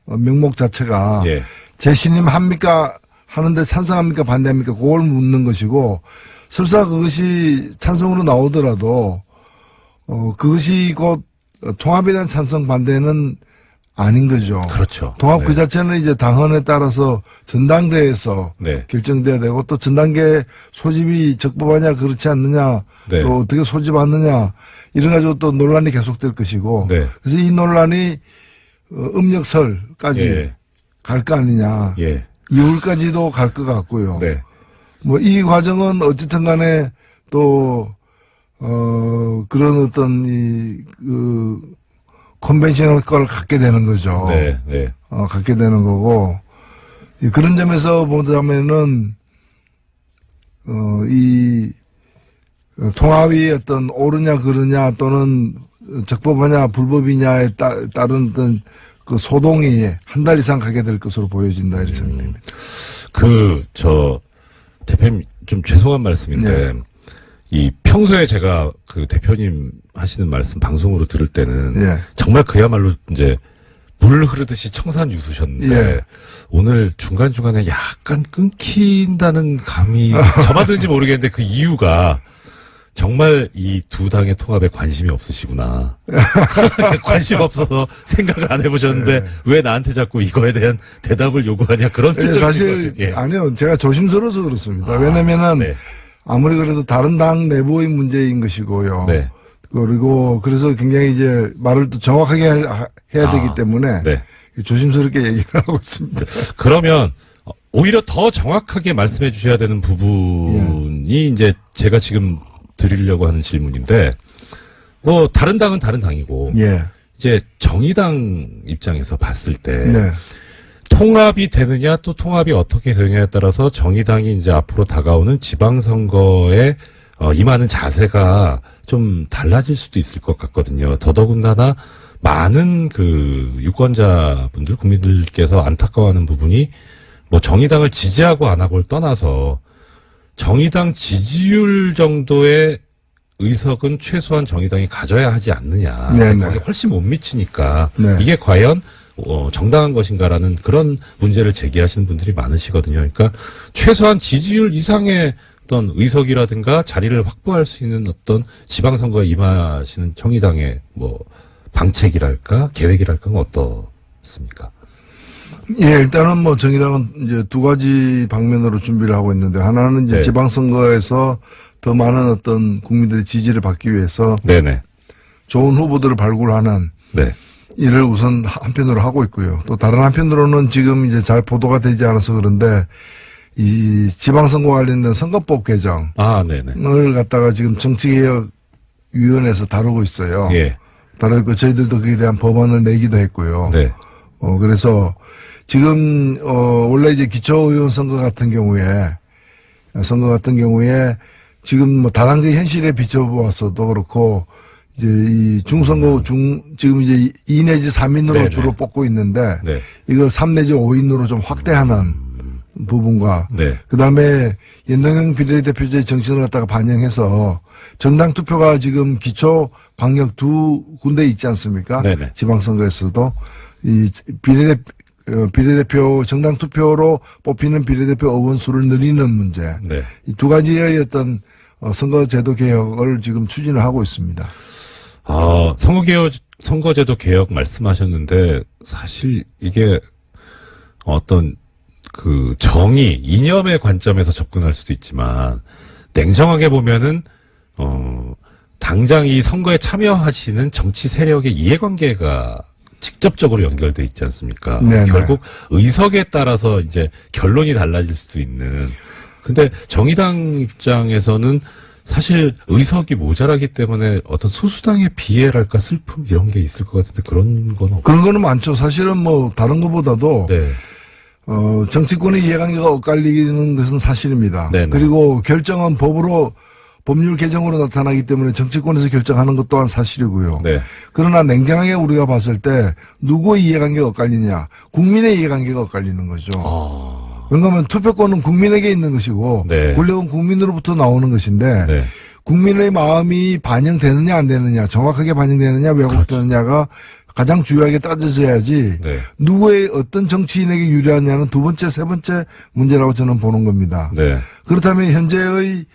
S4: 명목 자체가 재신임 합니까? 하는데 찬성합니까? 반대합니까? 그걸 묻는 것이고 설사 그것이 찬성으로 나오더라도 그것이 곧 통합에 대한 찬성 반대는 아닌 거죠.
S1: 그렇죠.
S4: 통합 그 자체는 이제 당헌에 따라서 전당대회에서 결정돼야 되고 또 전당대 소집이 적법하냐 그렇지 않느냐 또 어떻게 소집하느냐 이런 가지고 또 논란이 계속될 것이고 그래서 이 논란이 음력설까지
S1: 예.
S4: 갈 거 아니냐.
S1: 예.
S4: 2월까지도 갈 것 같고요.
S1: 네.
S4: 뭐 이 과정은 어쨌든 간에 또 그런 어떤 컨벤셔널 걸 갖게 되는 거죠.
S1: 네. 네.
S4: 갖게 되는 거고 그런 점에서 보자면은 이 통합이 어떤 옳으냐 그르냐 또는 적법하냐 불법이냐에 따른 어떤 그 소동이 한 달 이상 가게 될 것으로 보여진다 이렇게 생각됩니다.
S1: 대표님 좀 죄송한 말씀인데
S4: 네.
S1: 이 평소에 제가 그 대표님 하시는 말씀 방송으로 들을 때는
S4: 예.
S1: 정말 그야말로 이제 물 흐르듯이 청산유수셨는데
S4: 예.
S1: 오늘 중간중간에 약간 끊긴다는 감이 저마든지 모르겠는데 그 이유가 정말 이 두 당의 통합에 관심이 없으시구나. 관심 없어서 생각을 안 해보셨는데 왜 나한테 자꾸 이거에 대한 대답을 요구하냐 그런
S4: 예,
S1: 뜻인
S4: 사실
S1: 것 같아요. 예.
S4: 아니요 제가 조심스러워서 그렇습니다. 왜냐면은
S1: 네.
S4: 아무리 그래도 다른 당 내부의 문제인 것이고요.
S1: 네.
S4: 그리고 그래서 굉장히 이제 말을 또 정확하게 해야 되기 때문에
S1: 네.
S4: 조심스럽게 얘기를 하고 있습니다.
S1: 그러면 오히려 더 정확하게 말씀해 주셔야 되는 부분이 이제 제가 지금 드리려고 하는 질문인데 뭐 다른 당은 다른 당이고
S4: 예.
S1: 이제 정의당 입장에서 봤을 때
S4: 네.
S1: 통합이 되느냐 또 통합이 어떻게 되느냐에 따라서 정의당이 이제 앞으로 다가오는 지방선거에 임하는 자세가 좀 달라질 수도 있을 것 같거든요. 더더군다나 많은 그 유권자분들, 국민들께서 안타까워하는 부분이 뭐 정의당을 지지하고 안 하고를 떠나서 정의당 지지율 정도의 의석은 최소한 정의당이 가져야 하지 않느냐.
S4: 네네.
S1: 거기에 훨씬 못 미치니까
S4: 네.
S1: 이게 과연 정당한 것인가라는 그런 문제를 제기하시는 분들이 많으시거든요. 그러니까 최소한 지지율 이상의 어떤 의석이라든가 자리를 확보할 수 있는 어떤 지방선거에 임하시는 정의당의 뭐 방책이랄까 계획이랄까는 어떻습니까?
S4: 예, 일단은 뭐 정의당은 이제 두 가지 방면으로 준비를 하고 있는데 하나는 이제
S1: 네.
S4: 지방선거에서 더 많은 어떤 국민들의 지지를 받기 위해서
S1: 네네.
S4: 좋은 후보들을 발굴하는
S1: 네.
S4: 일을 우선 한편으로 하고 있고요. 또 다른 한편으로는 지금 이제 잘 보도가 되지 않아서 그런데 이 지방선거 관련된 선거법 개정을
S1: 아, 네네.
S4: 갖다가 지금 정치개혁위원회에서 다루고 있어요.
S1: 예.
S4: 다루고 저희들도 그에 대한 법안을 내기도 했고요.
S1: 네.
S4: 그래서 지금 원래 이제 기초의원 선거 같은 경우에 지금 뭐 다당제 현실에 비춰보았어도 그렇고 이제 이 중선거 지금 이제 2 내지 3인으로
S1: 네네.
S4: 주로 뽑고 있는데
S1: 네.
S4: 이걸 3 내지 5인으로 좀 확대하는 부분과
S1: 네.
S4: 그다음에 연동형 비례대표제의 정신을 갖다가 반영해서 정당 투표가 지금 기초 광역 두 군데 있지 않습니까?
S1: 네네.
S4: 지방선거에서도 이 비례대표 정당 투표로 뽑히는 비례대표 의원 수를 늘리는 문제.
S1: 네.
S4: 이 두 가지의 어떤 선거제도 개혁을 지금 추진을 하고 있습니다.
S1: 선거제도 개혁 말씀하셨는데 사실 이게 어떤 그 정의, 이념의 관점에서 접근할 수도 있지만 냉정하게 보면은 당장 이 선거에 참여하시는 정치 세력의 이해관계가 직접적으로 연결돼 있지 않습니까?
S4: 네네.
S1: 결국 의석에 따라서 이제 결론이 달라질 수도 있는. 근데 정의당 입장에서는 사실 의석이 모자라기 때문에 어떤 소수당의 비애랄까 슬픔 이런 게 있을 것 같은데 그런 건 없고.
S4: 그런 거는 많죠. 사실은 뭐 다른 것보다도
S1: 네.
S4: 정치권의 이해관계가 엇갈리는 것은 사실입니다.
S1: 네네.
S4: 그리고 결정은 법률 개정으로 나타나기 때문에 정치권에서 결정하는 것 또한 사실이고요.
S1: 네.
S4: 그러나 냉정하게 우리가 봤을 때 누구의 이해관계가 엇갈리냐? 국민의 이해관계가 엇갈리는 거죠. 왜냐하면 투표권은 국민에게 있는 것이고
S1: 네.
S4: 권력은 국민으로부터 나오는 것인데
S1: 네.
S4: 국민의 마음이 반영되느냐 안 되느냐 정확하게 반영되느냐 왜곡되느냐가 가장 중요하게 따져져야지
S1: 네.
S4: 누구의 어떤 정치인에게 유리하냐는 두 번째 세 번째 문제라고 저는 보는 겁니다.
S1: 네.
S4: 그렇다면 현재의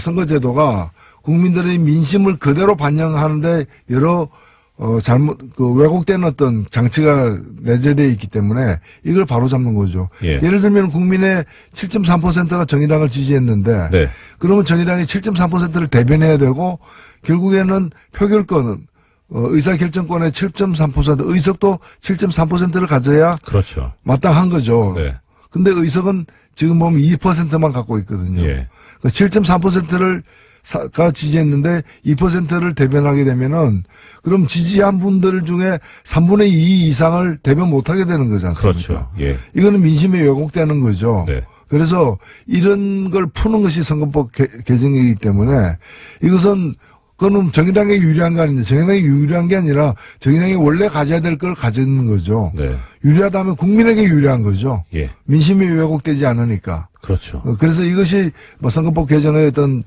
S4: 선거제도가 국민들의 민심을 그대로 반영하는데 여러 왜곡된 어떤 장치가 내재되어 있기 때문에 이걸 바로잡는 거죠.
S1: 예.
S4: 예를 들면 국민의 7.3%가 정의당을 지지했는데
S1: 네.
S4: 그러면 정의당이 7.3%를 대변해야 되고 결국에는 표결권은 의사결정권의 7.3%, 의석도 7.3%를 가져야
S1: 그렇죠.
S4: 마땅한 거죠.
S1: 네.
S4: 근데 의석은 지금 보면 2%만 갖고 있거든요.
S1: 예.
S4: 7.3%를 가 지지했는데 2%를 대변하게 되면은 그럼 지지한 분들 중에 3분의 2 이상을 대변 못하게 되는 거지 않습니까?
S1: 그렇죠. 예.
S4: 이거는 민심에 왜곡되는 거죠.
S1: 네.
S4: 그래서 이런 걸 푸는 것이 선거법 개정이기 때문에 이것은 그거는 정의당에 유리한 거 아니냐. 정의당이 유리한 게 아니라 정의당이 원래 가져야 될 걸 가지는 거죠.
S1: 네.
S4: 유리하다면 국민에게 유리한 거죠.
S1: 예.
S4: 민심이 왜곡되지 않으니까.
S1: 그렇죠.
S4: 그래서 이것이 뭐 선거법 개정의 어떤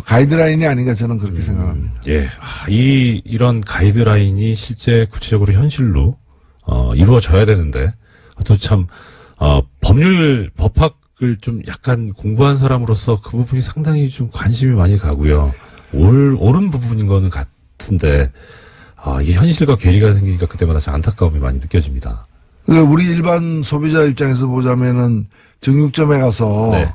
S4: 가이드라인이 아닌가 저는 그렇게 생각합니다.
S1: 예. 이런 가이드라인이 실제 구체적으로 현실로, 이루어져야 되는데, 또 참, 법학을 좀 약간 공부한 사람으로서 그 부분이 상당히 좀 관심이 많이 가고요. 옳은 부분인 거는 같은데, 이게 현실과 괴리가 생기니까 그때마다 참 안타까움이 많이 느껴집니다.
S4: 우리 일반 소비자 입장에서 보자면은 정육점에 가서
S1: 네.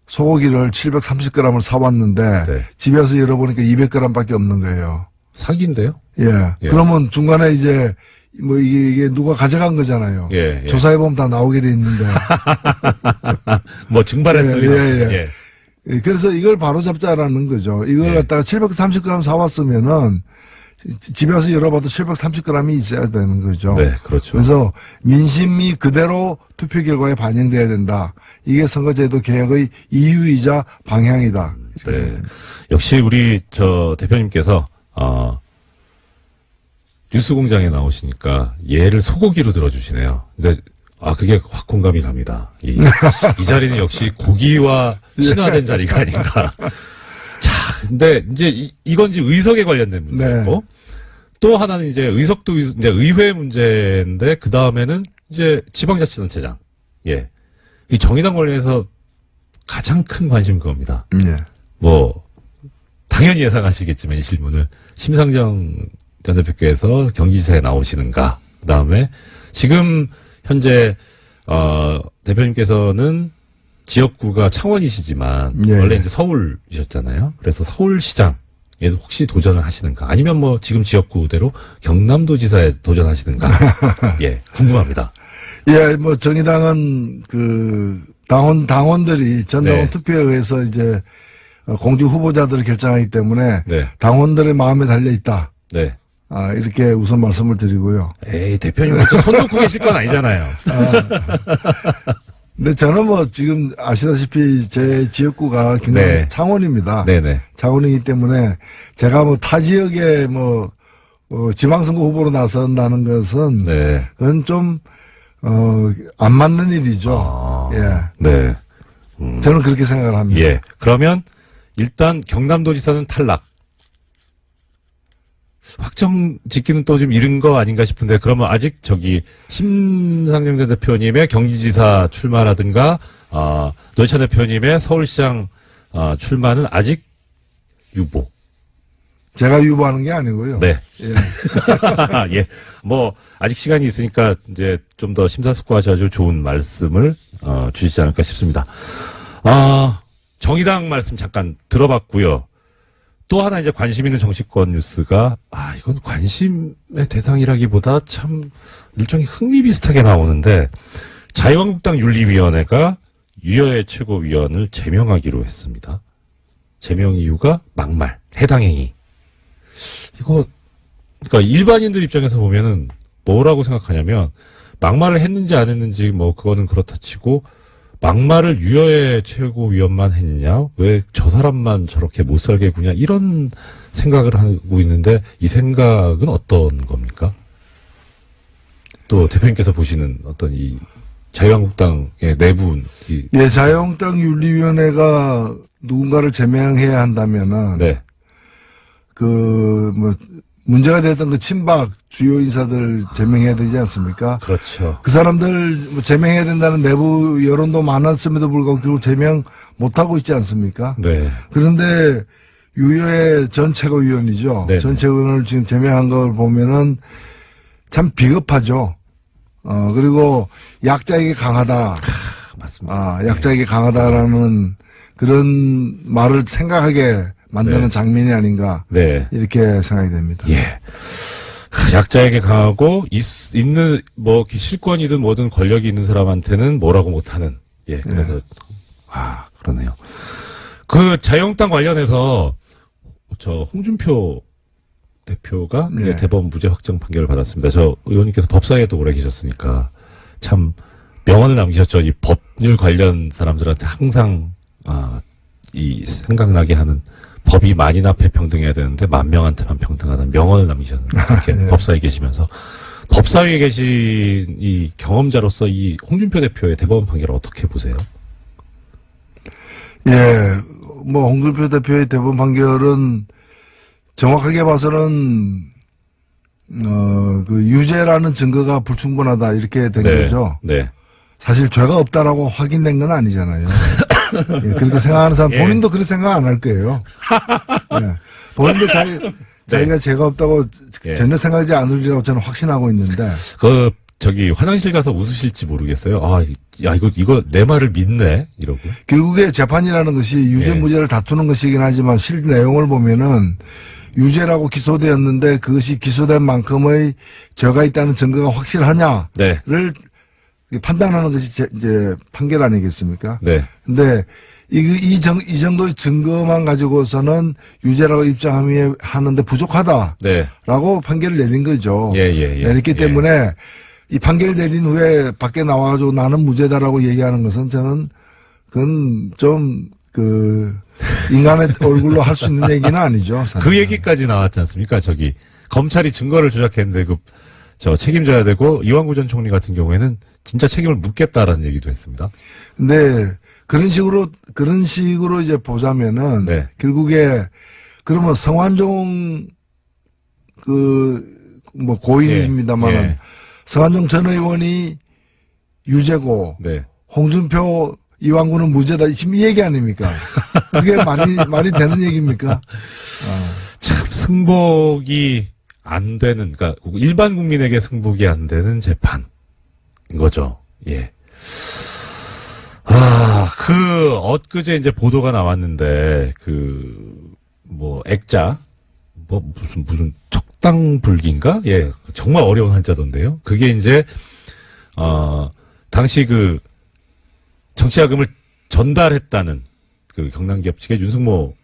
S4: 소고기를 730g을 사왔는데
S1: 네.
S4: 집에 와서 열어보니까 200g밖에 없는 거예요.
S1: 사기인데요?
S4: 예.
S1: 예.
S4: 그러면 중간에 이제 뭐 이게 누가 가져간 거잖아요.
S1: 예.
S4: 조사해보면 다 나오게 돼 있는데.
S1: 뭐 증발했을 리는 없죠.
S4: 예. 예, 그래서 이걸 바로 잡자라는 거죠. 이걸
S1: 예.
S4: 갖다가 730g 사왔으면은 집에 와서 열어봐도 730g이 있어야 되는 거죠.
S1: 네, 그렇죠.
S4: 그래서 민심이 그대로 투표 결과에 반영돼야 된다. 이게 선거제도 개혁의 이유이자 방향이다.
S1: 네. 역시 우리 대표님께서 뉴스공장에 나오시니까 예를 소고기로 들어주시네요. 근데 그게 확 공감이 갑니다. 이 자리는 역시 고기와 친화된 자리가 아닌가. 자, 근데 이제 이건 이제 의석에 관련된 문제고
S4: 네.
S1: 또 하나는 이제 의석도 이제 의회 문제인데 그 다음에는 이제 지방자치단체장. 예, 이 정의당 관련해서 가장 큰 관심 그겁니다.
S4: 예.
S1: 뭐 당연히 예상하시겠지만 이 질문을 심상정 전 대표께서 경기지사에 나오시는가. 그 다음에 지금 현재 대표님께서는 지역구가 창원이시지만
S4: 예.
S1: 원래 이제 서울이셨잖아요. 그래서 서울시장에 혹시 도전을 하시는가? 아니면 뭐 지금 지역구대로 경남도지사에 도전하시는가? 예, 궁금합니다.
S4: 예, 뭐 정의당은 그 당원들이 전당원
S1: 네.
S4: 투표에 의해서 이제 공직 후보자들을 결정하기 때문에
S1: 네,
S4: 당원들의 마음에 달려 있다.
S1: 네.
S4: 이렇게 우선 말씀을 드리고요.
S1: 에이, 대표님 먼저 손 놓고 계실 건 아니잖아요.
S4: 근데 저는 뭐 지금 아시다시피 제 지역구가 경남
S1: 네.
S4: 창원입니다.
S1: 네네.
S4: 창원이기 때문에 제가 뭐 타 지역에 지방선거 후보로 나선다는 것은
S1: 네.
S4: 그건 좀 안 맞는 일이죠. 예.
S1: 네.
S4: 저는 그렇게 생각을 합니다.
S1: 예. 그러면 일단 경남도지사는 탈락. 확정 짓기는 또 좀 이른 거 아닌가 싶은데 그러면 아직 심상정 전 대표님의 경기지사 출마라든가 노회찬 대표님의 서울시장 출마는 아직 유보.
S4: 제가 유보하는 게 아니고요.
S1: 네.
S4: 예.
S1: 예. 뭐 아직 시간이 있으니까 이제 좀 더 심사숙고하셔가지고 좋은 말씀을 주시지 않을까 싶습니다. 정의당 말씀 잠깐 들어봤고요. 또 하나 이제 관심 있는 정치권 뉴스가 이건 관심의 대상이라기보다 참 일종의 흥미 비슷하게 나오는데 자유한국당 윤리위원회가 유여의 최고위원을 제명하기로 했습니다. 제명 이유가 막말, 해당 행위. 그러니까 일반인들 입장에서 보면은 뭐라고 생각하냐면 막말을 했는지 안 했는지 뭐 그거는 그렇다 치고 막말을 유여의 최고위원만 했냐? 왜 저 사람만 저렇게 못 살게 구냐? 이런 생각을 하고 있는데 이 생각은 어떤 겁니까? 또 대표님께서 보시는 어떤 이 자유한국당의 내부
S4: 예, 자유한국당 윤리위원회가 누군가를 제명해야 한다면은
S1: 네.
S4: 문제가 됐던 그 친박 주요 인사들 제명해야 되지 않습니까?
S1: 그렇죠.
S4: 그 사람들 제명해야 된다는 내부 여론도 많았음에도 불구하고 결국 제명 못하고 있지 않습니까?
S1: 네.
S4: 그런데 유효의 전 최고위원이죠.
S1: 네네.
S4: 전 최고위원을 지금 제명한 걸 보면은 참 비겁하죠. 그리고 약자에게 강하다.
S1: 맞습니다.
S4: 약자에게 강하다라는 그런 말을 생각하게 만드는
S1: 네.
S4: 장면이 아닌가.
S1: 네.
S4: 이렇게 생각이 됩니다.
S1: 예. 약자에게 강하고 있는 뭐 실권이든 뭐든 권력이 있는 사람한테는 뭐라고 못하는. 예, 그래서 그러네요. 그 자유한국당 관련해서 저 홍준표 대표가
S4: 네.
S1: 대법원 무죄 확정 판결을 받았습니다. 저 의원님께서 법사위에도 오래 계셨으니까 참 명언을 남기셨죠. 이 법률 관련 사람들한테 항상 이 생각나게 하는 법이 만인 앞에 평등해야 되는데 만 명한테만 평등하다는 명언을 남기셨는데 이렇게
S4: 네.
S1: 법사위에 계시면서 법사위에 계신 이 경험자로서 이 홍준표 대표의 대법원 판결을 어떻게 보세요?
S4: 예, 뭐 홍준표 대표의 대법원 판결은 정확하게 봐서는 그 유죄라는 증거가 불충분하다 이렇게 된 거죠.
S1: 네.
S4: 사실 죄가 없다라고 확인된 건 아니잖아요. 예, 그렇게 생각하는 사람 본인도 그렇게 생각 안 할 거예요. 예, 본인도 자기가 죄가 없다고
S1: 예.
S4: 전혀 생각하지 않으리라고 저는 확신하고 있는데
S1: 저기 화장실 가서 웃으실지 모르겠어요. 야 이거 내 말을 믿네 이러고.
S4: 결국에 재판이라는 것이 유죄
S1: 예.
S4: 무죄를 다투는 것이긴 하지만 실 내용을 보면은 유죄라고 기소되었는데 그것이 기소된 만큼의 죄가 있다는 증거가 확실하냐를
S1: 네.
S4: 판단하는 것이 이제 판결 아니겠습니까?
S1: 네.
S4: 근데 이 정도의 증거만 가지고서는 유죄라고 입장하는데 부족하다라고
S1: 네.
S4: 판결을 내린 거죠.
S1: 예.
S4: 내렸기 때문에 이 판결을 내린 후에 밖에 나와가지고 나는 무죄다라고 얘기하는 것은 저는 그건 좀 인간의 얼굴로 할 수 있는 얘기는 아니죠. 사실은.
S1: 그 얘기까지 나왔지 않습니까? 저기 검찰이 증거를 조작했는데 저 책임져야 되고 이완구 전 총리 같은 경우에는 진짜 책임을 묻겠다라는 얘기도 했습니다.
S4: 근데 그런 식으로 이제 보자면은
S1: 네.
S4: 결국에 그러면 성완종 고인입니다만은
S1: 예.
S4: 성완종 전 의원이 유죄고
S1: 네.
S4: 홍준표 이완구는 무죄다 지금 이 얘기 아닙니까? 그게 말이 되는 얘기입니까?
S1: 참 승복이 안 되는, 그러니까 일반 국민에게 승복이 안 되는 재판인 거죠. 예. 엊그제 이제 보도가 나왔는데 액자 무슨 척당불기인가? 예, 정말 어려운 한자던데요. 그게 이제 당시 정치자금을 전달했다는 경남기업 측의 윤승모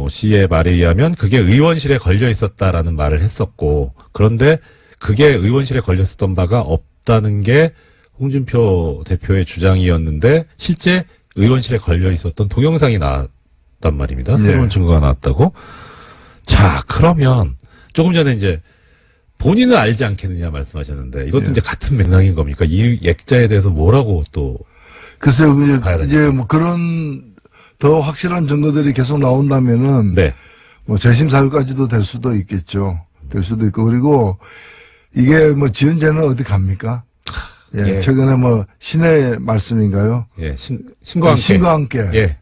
S1: 씨의 말에 의하면 그게 의원실에 걸려 있었다라는 말을 했었고, 그런데 그게 의원실에 걸렸었던 바가 없다는 게 홍준표 대표의 주장이었는데 실제 의원실에 걸려 있었던 동영상이 나왔단 말입니다. 새로운 증거가 나왔다고. 자, 그러면 조금 전에 이제 본인은 알지 않겠느냐 말씀하셨는데 이것도 이제 같은 맥락인 겁니까? 이 액자에 대해서 뭐라고 또
S4: 글쎄요, 이제 뭐 그런 더 확실한 증거들이 계속 나온다면은
S1: 네.
S4: 뭐 재심 사유까지도 될 수도 있겠죠. 될 수도 있고 그리고 이게 뭐 지은죄는 어디 갑니까? 예,
S1: 예.
S4: 최근에 뭐 신의 말씀인가요?
S1: 예, 신과 함께.
S4: 신과 함께.
S1: 예.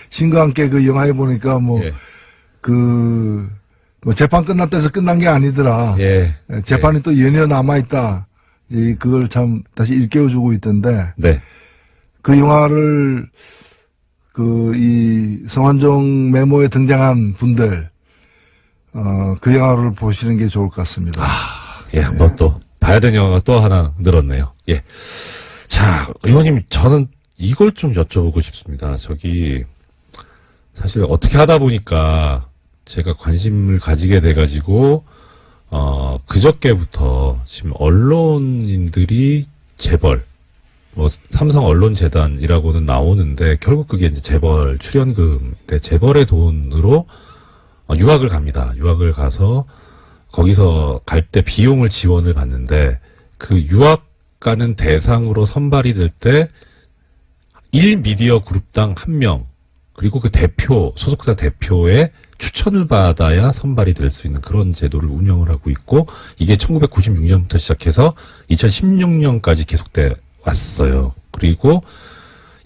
S4: 신과 함께 그 영화에 보니까
S1: 예.
S4: 재판 끝났다 해서 끝난 게 아니더라.
S1: 예.
S4: 재판이 또 연이어 남아있다. 그걸 참 다시 일깨워주고 있던데.
S1: 네.
S4: 그 영화를, 이 성완종 메모에 등장한 분들, 그 영화를 보시는 게 좋을 것 같습니다.
S1: 예, 한번 또 봐야 되는 영화가 또 하나 늘었네요. 예. 자, 의원님, 저는 이걸 좀 여쭤보고 싶습니다. 사실 어떻게 하다 보니까 제가 관심을 가지게 돼가지고, 그저께부터 지금 언론인들이 재벌, 삼성 언론재단이라고는 나오는데, 결국 그게 이제 재벌 출연금인데, 재벌의 돈으로 유학을 갑니다. 유학을 가서, 거기서 갈 때 비용을 지원을 받는데, 그 유학 가는 대상으로 선발이 될 때, 1미디어 그룹당 1명, 그리고 그 소속사 대표의 추천을 받아야 선발이 될 수 있는 그런 제도를 운영을 하고 있고, 이게 1996년부터 시작해서 2016년까지 계속돼 왔어요. 그리고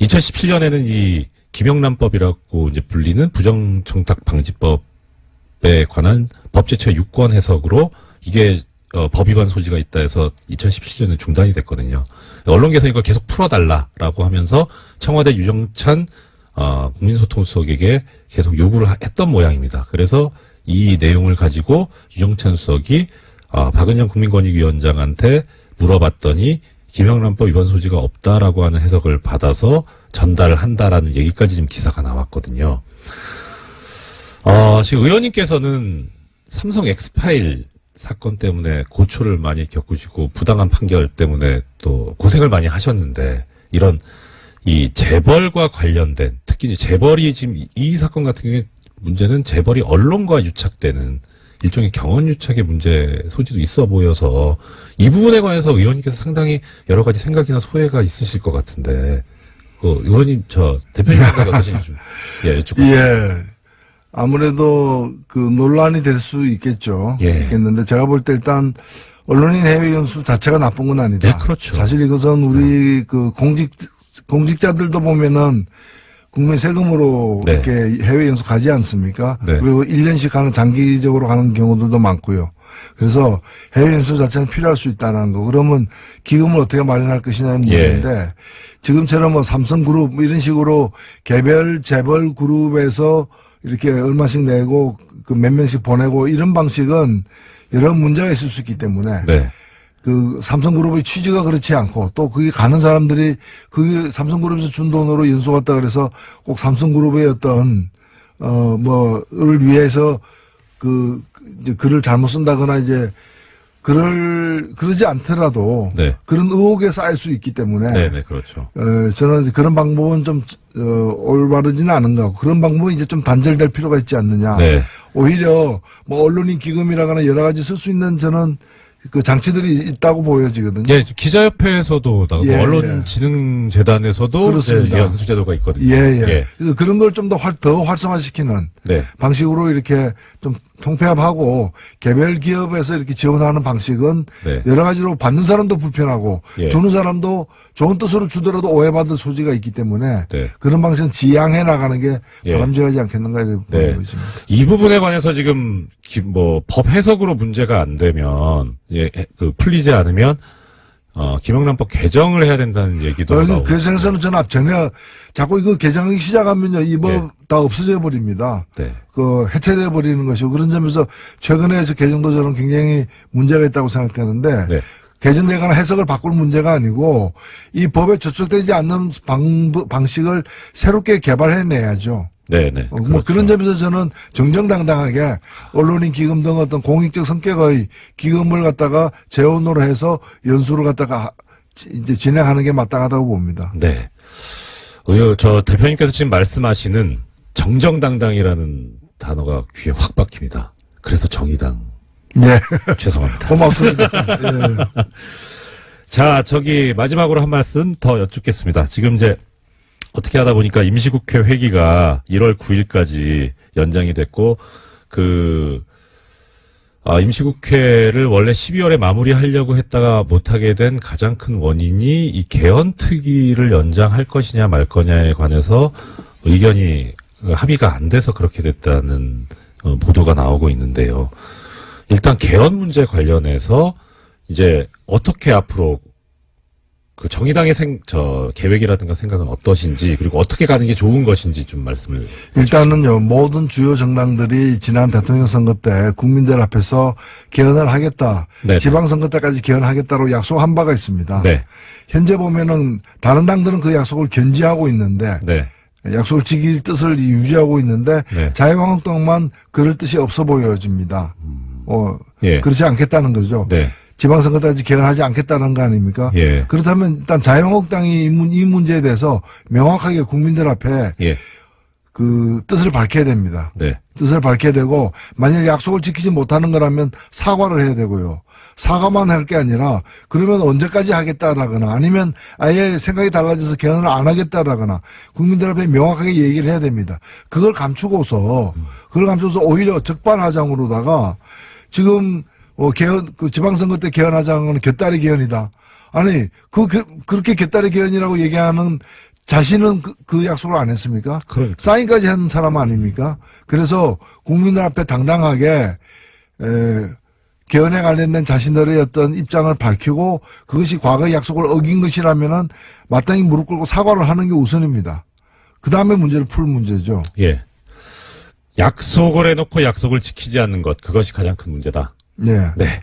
S1: 2017년에는 이 김영란법이라고 이제 불리는 부정청탁방지법에 관한 법제처 유권 해석으로 이게 법 위반 소지가 있다 해서 2017년에 중단이 됐거든요. 언론계에서 이걸 계속 풀어달라라고 하면서 청와대 유정찬 국민소통수석에게 계속 요구를 했던 모양입니다. 그래서 이 내용을 가지고 유정찬 수석이 박은영 국민권익위원장한테 물어봤더니 김영란법 위반 소지가 없다라고 하는 해석을 받아서 전달을 한다라는 얘기까지 지금 기사가 나왔거든요. 지금 의원님께서는 삼성 엑스파일 사건 때문에 고초를 많이 겪으시고 부당한 판결 때문에 또 고생을 많이 하셨는데 이런 이 재벌과 관련된 특히 재벌이 지금 이 사건 같은 경우에 문제는 재벌이 언론과 유착되는 일종의 경원 유착의 문제 소지도 있어 보여서 이 부분에 관해서 의원님께서 상당히 여러 가지 생각이나 소회가 있으실 것 같은데 의원님 대표님 생각이 어떠신지 좀 여쭙고
S4: 예. 아무래도 그 논란이 될 수 있겠죠.
S1: 예.
S4: 있겠는데 제가 볼 때 일단 언론인 해외 연수 자체가 나쁜 건 아니다.
S1: 네, 그렇죠.
S4: 사실 이것은 우리 그 공직자들도 보면은 국민 세금으로
S1: 네.
S4: 이렇게 해외 연수 가지 않습니까?
S1: 네.
S4: 그리고 1년씩 가는 장기적으로 가는 경우들도 많고요. 그래서 해외 연수 자체는 필요할 수 있다는 거. 그러면 기금을 어떻게 마련할 것이냐는 문제인데 지금처럼 뭐 삼성그룹 뭐 이런 식으로 개별 재벌 그룹에서 이렇게 얼마씩 내고 그 몇 명씩 보내고 이런 방식은 여러 문제가 있을 수 있기 때문에
S1: 네.
S4: 그 삼성그룹의 취지가 그렇지 않고 또 거기 가는 사람들이 그 삼성그룹에서 준 돈으로 연수 갔다 그래서 꼭 삼성그룹의 어떤 뭐를 위해서 이제 글을 잘못 쓴다거나 이제 그러지 않더라도
S1: 네.
S4: 그런 의혹에 쌓일 수 있기 때문에
S1: 네, 그렇죠.
S4: 저는 그런 방법은 좀 올바르지는 않은 것 같고 그런 방법은 이제 좀 단절될 필요가 있지 않느냐.
S1: 네.
S4: 오히려 뭐 언론인 기금이라거나 여러 가지 쓸 수 있는 저는 그 장치들이 있다고 보여지거든요.
S1: 예, 기자협회에서도 나가고
S4: 예,
S1: 언론진흥재단에서도
S4: 그렇습니다.
S1: 이제 연수제도가 있거든요.
S4: 예. 그래서 그런 걸 좀 더 활성화시키는
S1: 네.
S4: 방식으로 이렇게 좀 통폐합하고 개별 기업에서 이렇게 지원하는 방식은
S1: 네.
S4: 여러 가지로 받는 사람도 불편하고
S1: 예.
S4: 주는 사람도 좋은 뜻으로 주더라도 오해받을 소지가 있기 때문에
S1: 네.
S4: 그런 방식은 지양해 나가는 게
S1: 예.
S4: 바람직하지 않겠는가 이렇게
S1: 네.
S4: 보입니다.
S1: 이 부분에 관해서 지금 법 해석으로 문제가 안 되면 풀리지 않으면 김영란법 개정을 해야 된다는 얘기도 나오고.
S4: 그 생각에서는 저는 전혀 자꾸 이거 개정하기 시작하면요 이 법
S1: 예.
S4: 다 없어져 버립니다.
S1: 네.
S4: 해체돼 버리는 것이고 그런 점에서 최근에 개정도 저는 굉장히 문제가 있다고 생각되는데
S1: 네.
S4: 개정되거나 해석을 바꿀 문제가 아니고 이 법에 저촉되지 않는 방식을 새롭게 개발해내야죠.
S1: 네.
S4: 뭐
S1: 그렇죠.
S4: 그런 점에서 저는 정정당당하게 언론인 기금 등 어떤 공익적 성격의 기금을 갖다가 재원으로 해서 연수를 갖다가 이제 진행하는 게 마땅하다고 봅니다.
S1: 네. 대표님께서 지금 말씀하시는 정정당당이라는 단어가 귀에 확 박힙니다. 그래서 정의당.
S4: 네.
S1: 죄송합니다.
S4: 고맙습니다. 예.
S1: 자, 마지막으로 한 말씀 더 여쭙겠습니다. 지금 이제 어떻게 하다 보니까 임시국회 회기가 1월 9일까지 연장이 됐고, 임시국회를 원래 12월에 마무리하려고 했다가 못하게 된 가장 큰 원인이 이 개헌특위를 연장할 것이냐 말 거냐에 관해서 의견이 합의가 안 돼서 그렇게 됐다는 보도가 나오고 있는데요. 일단 개헌 문제 관련해서 이제 어떻게 앞으로 정의당의 계획이라든가 생각은 어떠신지 그리고 어떻게 가는 게 좋은 것인지 좀 말씀을
S4: 일단은요 모든 주요 정당들이 지난 대통령 선거 때 국민들 앞에서 개헌을 하겠다.
S1: 네네.
S4: 지방선거 때까지 개헌하겠다고 약속한 바가 있습니다.
S1: 네.
S4: 현재 보면은 다른 당들은 그 약속을 견지하고 있는데
S1: 네.
S4: 약속을 지킬 뜻을 유지하고 있는데
S1: 네.
S4: 자유한국당만 그럴 뜻이 없어 보여집니다.
S1: 예.
S4: 그렇지 않겠다는 거죠.
S1: 네.
S4: 지방선거 때까지 개헌하지 않겠다는 거 아닙니까?
S1: 예.
S4: 그렇다면 일단 자유한국당이 이 문제에 대해서 명확하게 국민들 앞에
S1: 예.
S4: 그 뜻을 밝혀야 됩니다.
S1: 네.
S4: 뜻을 밝혀야 되고 만약 약속을 지키지 못하는 거라면 사과를 해야 되고요. 사과만 할 게 아니라 그러면 언제까지 하겠다라거나 아니면 아예 생각이 달라져서 개헌을 안 하겠다라거나 국민들 앞에 명확하게 얘기를 해야 됩니다. 그걸 감추고서 오히려 적반하장으로다가 지금 개헌 지방선거 때 개헌하자는 건 곁다리 개헌이다. 아니 그렇게 곁다리 개헌이라고 얘기하는 자신은 그 약속을 안 했습니까?
S1: 그러니까.
S4: 사인까지 한 사람 아닙니까? 그래서 국민들 앞에 당당하게 개헌에 관련된 자신들의 어떤 입장을 밝히고 그것이 과거의 약속을 어긴 것이라면은 마땅히 무릎 꿇고 사과를 하는 게 우선입니다. 그 다음에 문제를 풀 문제죠.
S1: 예. 약속을 해놓고 약속을 지키지 않는 것, 그것이 가장 큰 문제다.
S4: 네.
S1: 네.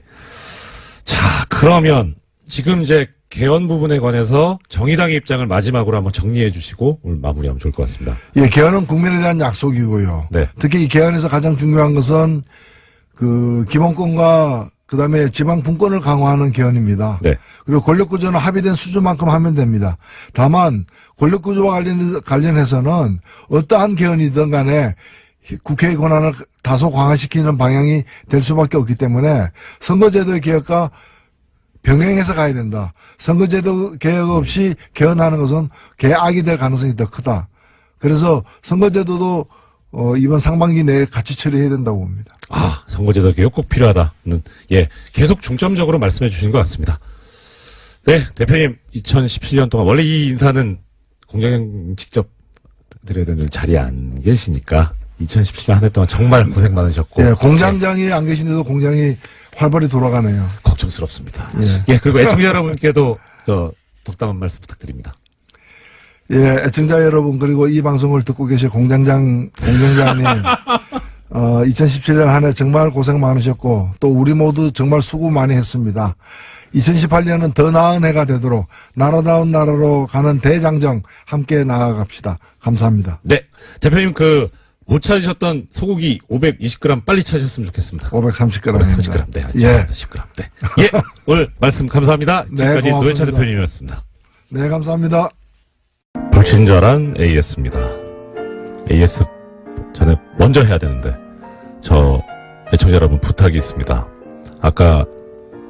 S1: 자, 그러면 지금 이제 개헌 부분에 관해서 정의당의 입장을 마지막으로 한번 정리해 주시고 오늘 마무리하면 좋을 것 같습니다.
S4: 예, 개헌은 국민에 대한 약속이고요.
S1: 네.
S4: 특히 이 개헌에서 가장 중요한 것은 그 기본권과 그다음에 지방 분권을 강화하는 개헌입니다.
S1: 네.
S4: 그리고 권력구조는 합의된 수준만큼 하면 됩니다. 다만 권력구조와 관련해서는 어떠한 개헌이든 간에 국회의 권한을 다소 강화시키는 방향이 될 수밖에 없기 때문에 선거제도의 개혁과 병행해서 가야 된다. 선거제도 개혁 없이 개헌하는 것은 개악이 될 가능성이 더 크다. 그래서 선거제도도 이번 상반기 내에 같이 처리해야 된다고 봅니다.
S1: 아, 선거제도 개혁 꼭 필요하다는, 예, 계속 중점적으로 말씀해 주신 것 같습니다. 네, 대표님, 2017년 동안, 원래 이 인사는 공장장 직접 드려야 되는 자리에 안 계시니까, 2017년 한 해 동안 정말 고생 많으셨고.
S4: 예, 공장장이 안 계신데도 공장이 활발히 돌아가네요.
S1: 걱정스럽습니다. 예, 그리고 애청자 여러분께도, 덕담 한 말씀 부탁드립니다.
S4: 예, 애청자 여러분, 그리고 이 방송을 듣고 계실 공장장님, 2017년 한 해 정말 고생 많으셨고, 또 우리 모두 정말 수고 많이 했습니다. 2018년은 더 나은 해가 되도록 나라다운 나라로 가는 대장정 함께 나아갑시다. 감사합니다.
S1: 네, 대표님 못 찾으셨던 소고기 520g 빨리 찾으셨으면 좋겠습니다.
S4: 530g입니다.
S1: 530g, 네,
S4: 예.
S1: 10g, 네. 예, 오늘 말씀 감사합니다. 지금까지
S4: 고맙습니다.
S1: 노회찬 대표님이었습니다.
S4: 네, 감사합니다.
S1: 불친절한 AS입니다. AS 전에 먼저 해야 되는데 저 애청자 여러분 부탁이 있습니다. 아까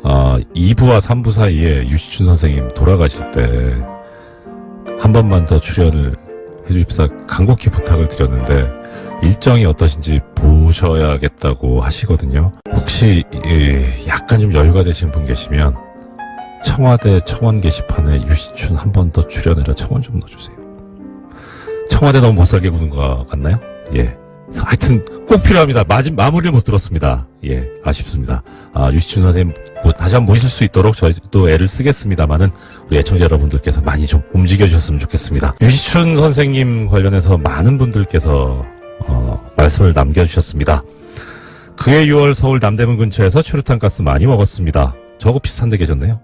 S1: 2부와 3부 사이에 유시춘 선생님 돌아가실 때 한 번만 더 출연을 해주십사 간곡히 부탁을 드렸는데 일정이 어떠신지 보셔야겠다고 하시거든요. 혹시 약간 좀 여유가 되신 분 계시면 청와대 청원 게시판에 유시춘 한 번 더 출연해라 청원 좀 넣어주세요. 청와대 너무 못살게 구는 것 같나요? 예. 하여튼 꼭 필요합니다. 마무리를 못 들었습니다. 예, 아쉽습니다. 유시춘 선생님 다시 한번 모실 수 있도록 저희도 애를 쓰겠습니다만은 우리 애청자 여러분들께서 많이 좀 움직여주셨으면 좋겠습니다. 유시춘 선생님 관련해서 많은 분들께서 말씀을 남겨주셨습니다. 그해 6월 서울 남대문 근처에서 추루탄 가스 많이 먹었습니다. 저거 비슷한 데 계셨네요.